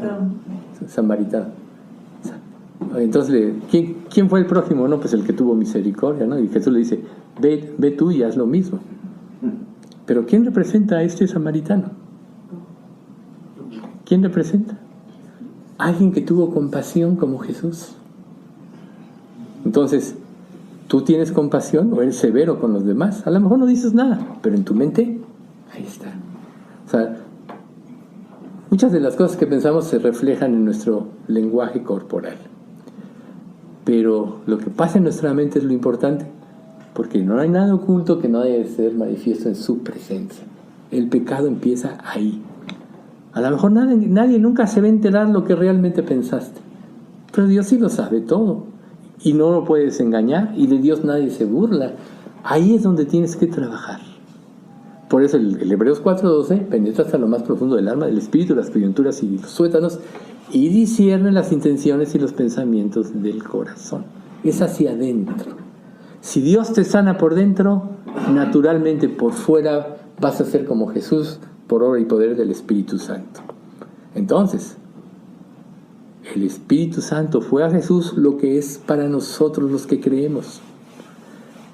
Entonces, ¿quién fue el prójimo? No, pues el que tuvo misericordia, ¿no? Y Jesús le dice, ve tú y haz lo mismo. Pero ¿quién representa a este samaritano? ¿Quién representa? Alguien que tuvo compasión como Jesús. Entonces, ¿tú tienes compasión o eres severo con los demás? A lo mejor no dices nada, pero en tu mente, ahí está. O sea, muchas de las cosas que pensamos se reflejan en nuestro lenguaje corporal. pero lo que pasa en nuestra mente es lo importante, porque no hay nada oculto que no haya de ser manifiesto en su presencia. El pecado empieza ahí. A lo mejor nadie nunca se va a enterar lo que realmente pensaste, pero Dios sí lo sabe todo y no lo puedes engañar, y de Dios nadie se burla. Ahí es donde tienes que trabajar. Por eso el Hebreos 4:12 penetra hasta lo más profundo del alma, del espíritu, las coyunturas y los tuétanos, y discierne las intenciones y los pensamientos del corazón. Es hacia adentro. Si Dios te sana por dentro, naturalmente por fuera vas a ser como Jesús, por obra y poder del Espíritu Santo. Entonces, el Espíritu Santo fue a Jesús lo que es para nosotros los que creemos.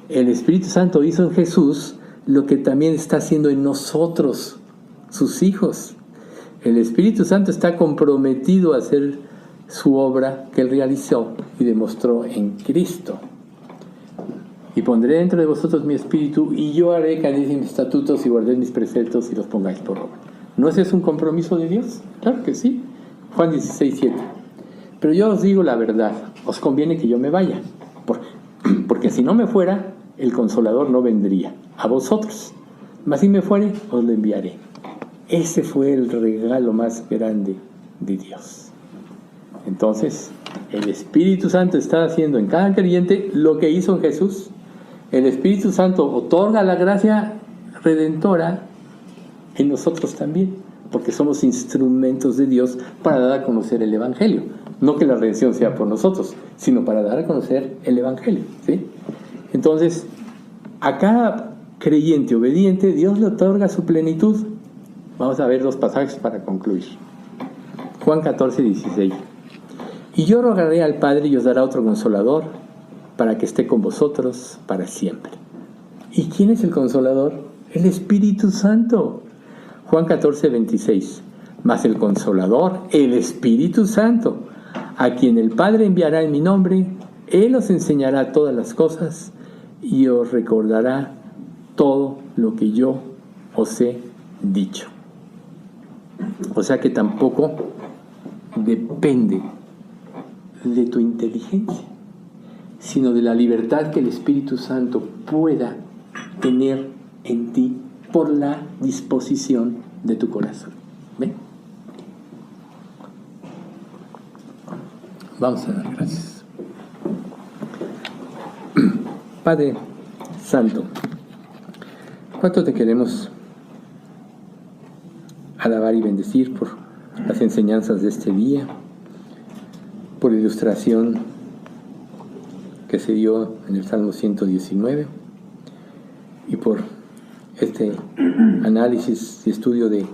El Espíritu Santo hizo en Jesús lo que también está haciendo en nosotros, sus hijos. El Espíritu Santo está comprometido a hacer su obra que Él realizó y demostró en Cristo. Y pondré dentro de vosotros mi espíritu, y yo haré que andéis en mis estatutos y guardéis mis preceptos y los pongáis por obra. ¿No ese es un compromiso de Dios? Claro que sí. Juan 16:7. Pero yo os digo la verdad, os conviene que yo me vaya, porque si no me fuera, el Consolador no vendría a vosotros, mas si me fuere, os lo enviaré. Ese fue el regalo más grande de Dios. Entonces, el Espíritu Santo está haciendo en cada creyente lo que hizo en Jesús. El Espíritu Santo otorga la gracia redentora en nosotros también, porque somos instrumentos de Dios para dar a conocer el Evangelio. No que la redención sea por nosotros, sino para dar a conocer el Evangelio, ¿sí? Entonces, a cada creyente obediente, Dios le otorga su plenitud. Vamos a ver los pasajes para concluir. Juan 14:16. Y yo rogaré al Padre y os dará otro Consolador, para que esté con vosotros para siempre. ¿Y quién es el Consolador? El Espíritu Santo. Juan 14:26. Mas el Consolador, el Espíritu Santo, a quien el Padre enviará en mi nombre, Él os enseñará todas las cosas y os recordará todo lo que yo os he dicho. O sea que tampoco depende de tu inteligencia, sino de la libertad que el Espíritu Santo pueda tener en ti por la disposición de tu corazón. ¿Ven? Vamos a dar gracias. Padre Santo, ¿cuánto te queremos alabar y bendecir por las enseñanzas de este día, por la ilustración que se dio en el Salmo 119 y por este análisis y estudio de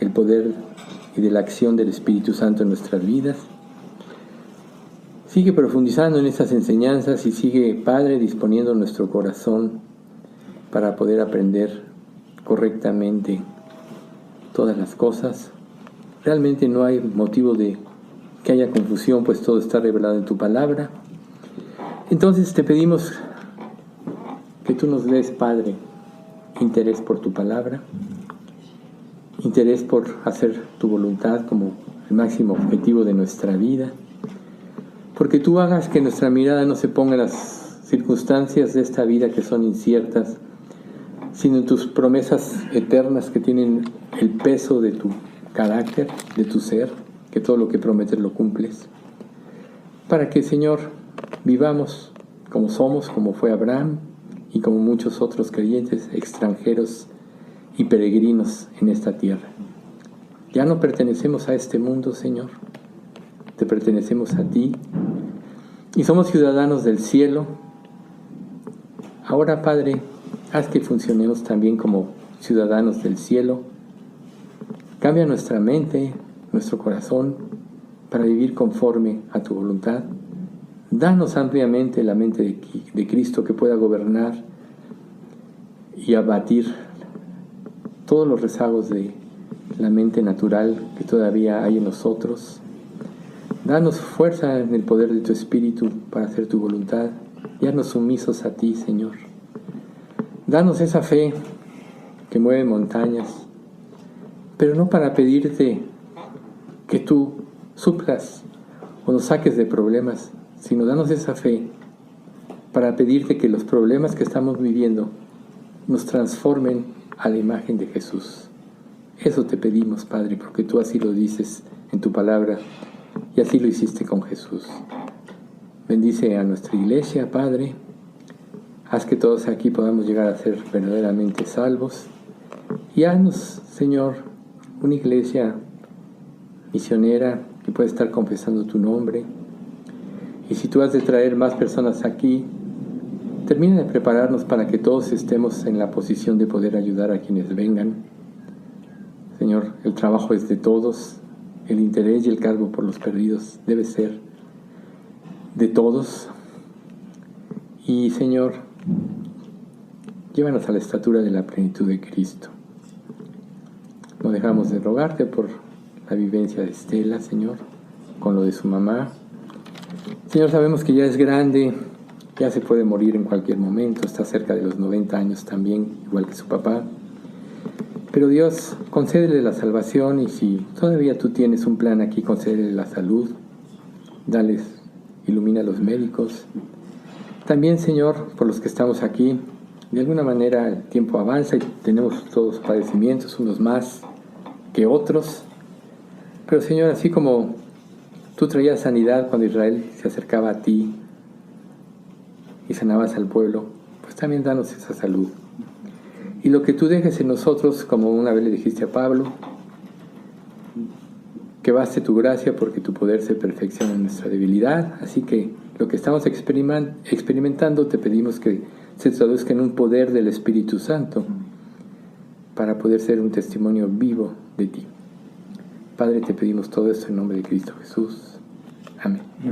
el poder y de la acción del Espíritu Santo en nuestras vidas? Sigue profundizando en estas enseñanzas y sigue, Padre, disponiendo nuestro corazón para poder aprender correctamente todas las cosas. Realmente no hay motivo de que haya confusión, pues todo está revelado en tu palabra. Entonces te pedimos que tú nos des, Padre, interés por tu palabra, interés por hacer tu voluntad como el máximo objetivo de nuestra vida, porque tú hagas que nuestra mirada no se ponga en las circunstancias de esta vida que son inciertas, sino en tus promesas eternas que tienen el peso de tu carácter, de tu ser, que todo lo que prometes lo cumples, para que, Señor, vivamos como somos, como fue Abraham y como muchos otros creyentes extranjeros y peregrinos en esta tierra. Ya no pertenecemos a este mundo, Señor, te pertenecemos a ti y somos ciudadanos del cielo. Ahora, Padre, haz que funcionemos también como ciudadanos del cielo. Cambia nuestra mente, nuestro corazón, para vivir conforme a tu voluntad. Danos ampliamente la mente de Cristo, que pueda gobernar y abatir todos los rezagos de la mente natural que todavía hay en nosotros. Danos fuerza en el poder de tu Espíritu para hacer tu voluntad y haznos sumisos a ti, Señor. Danos esa fe que mueve montañas, pero no para pedirte que tú suplas o nos saques de problemas, sino danos esa fe para pedirte que los problemas que estamos viviendo nos transformen a la imagen de Jesús. Eso te pedimos, Padre, porque tú así lo dices en tu palabra y así lo hiciste con Jesús. Bendice a nuestra iglesia, Padre. Haz que todos aquí podamos llegar a ser verdaderamente salvos. Y haznos, Señor, una iglesia misionera que pueda estar confesando tu nombre. Y si tú has de traer más personas aquí, termina de prepararnos para que todos estemos en la posición de poder ayudar a quienes vengan. Señor, el trabajo es de todos, el interés y el cargo por los perdidos debe ser de todos. Y Señor, llévanos a la estatura de la plenitud de Cristo. No dejamos de rogarte por la vivencia de Estela, Señor, con lo de su mamá. Señor, sabemos que ya es grande, ya se puede morir en cualquier momento, está cerca de los 90 años también, igual que su papá. Pero Dios, concédele la salvación y si todavía tú tienes un plan aquí, concédele la salud, dales, ilumina a los médicos. También, Señor, por los que estamos aquí, de alguna manera el tiempo avanza y tenemos todos padecimientos, unos más que otros. Pero Señor, así como tú traías sanidad cuando Israel se acercaba a ti y sanabas al pueblo, pues también danos esa salud. Y lo que tú dejes en nosotros, como una vez le dijiste a Pablo, que baste tu gracia porque tu poder se perfecciona en nuestra debilidad. Así que lo que estamos experimentando te pedimos que se traduzca en un poder del Espíritu Santo para poder ser un testimonio vivo de ti. Padre, te pedimos todo esto en nombre de Cristo Jesús. Amén.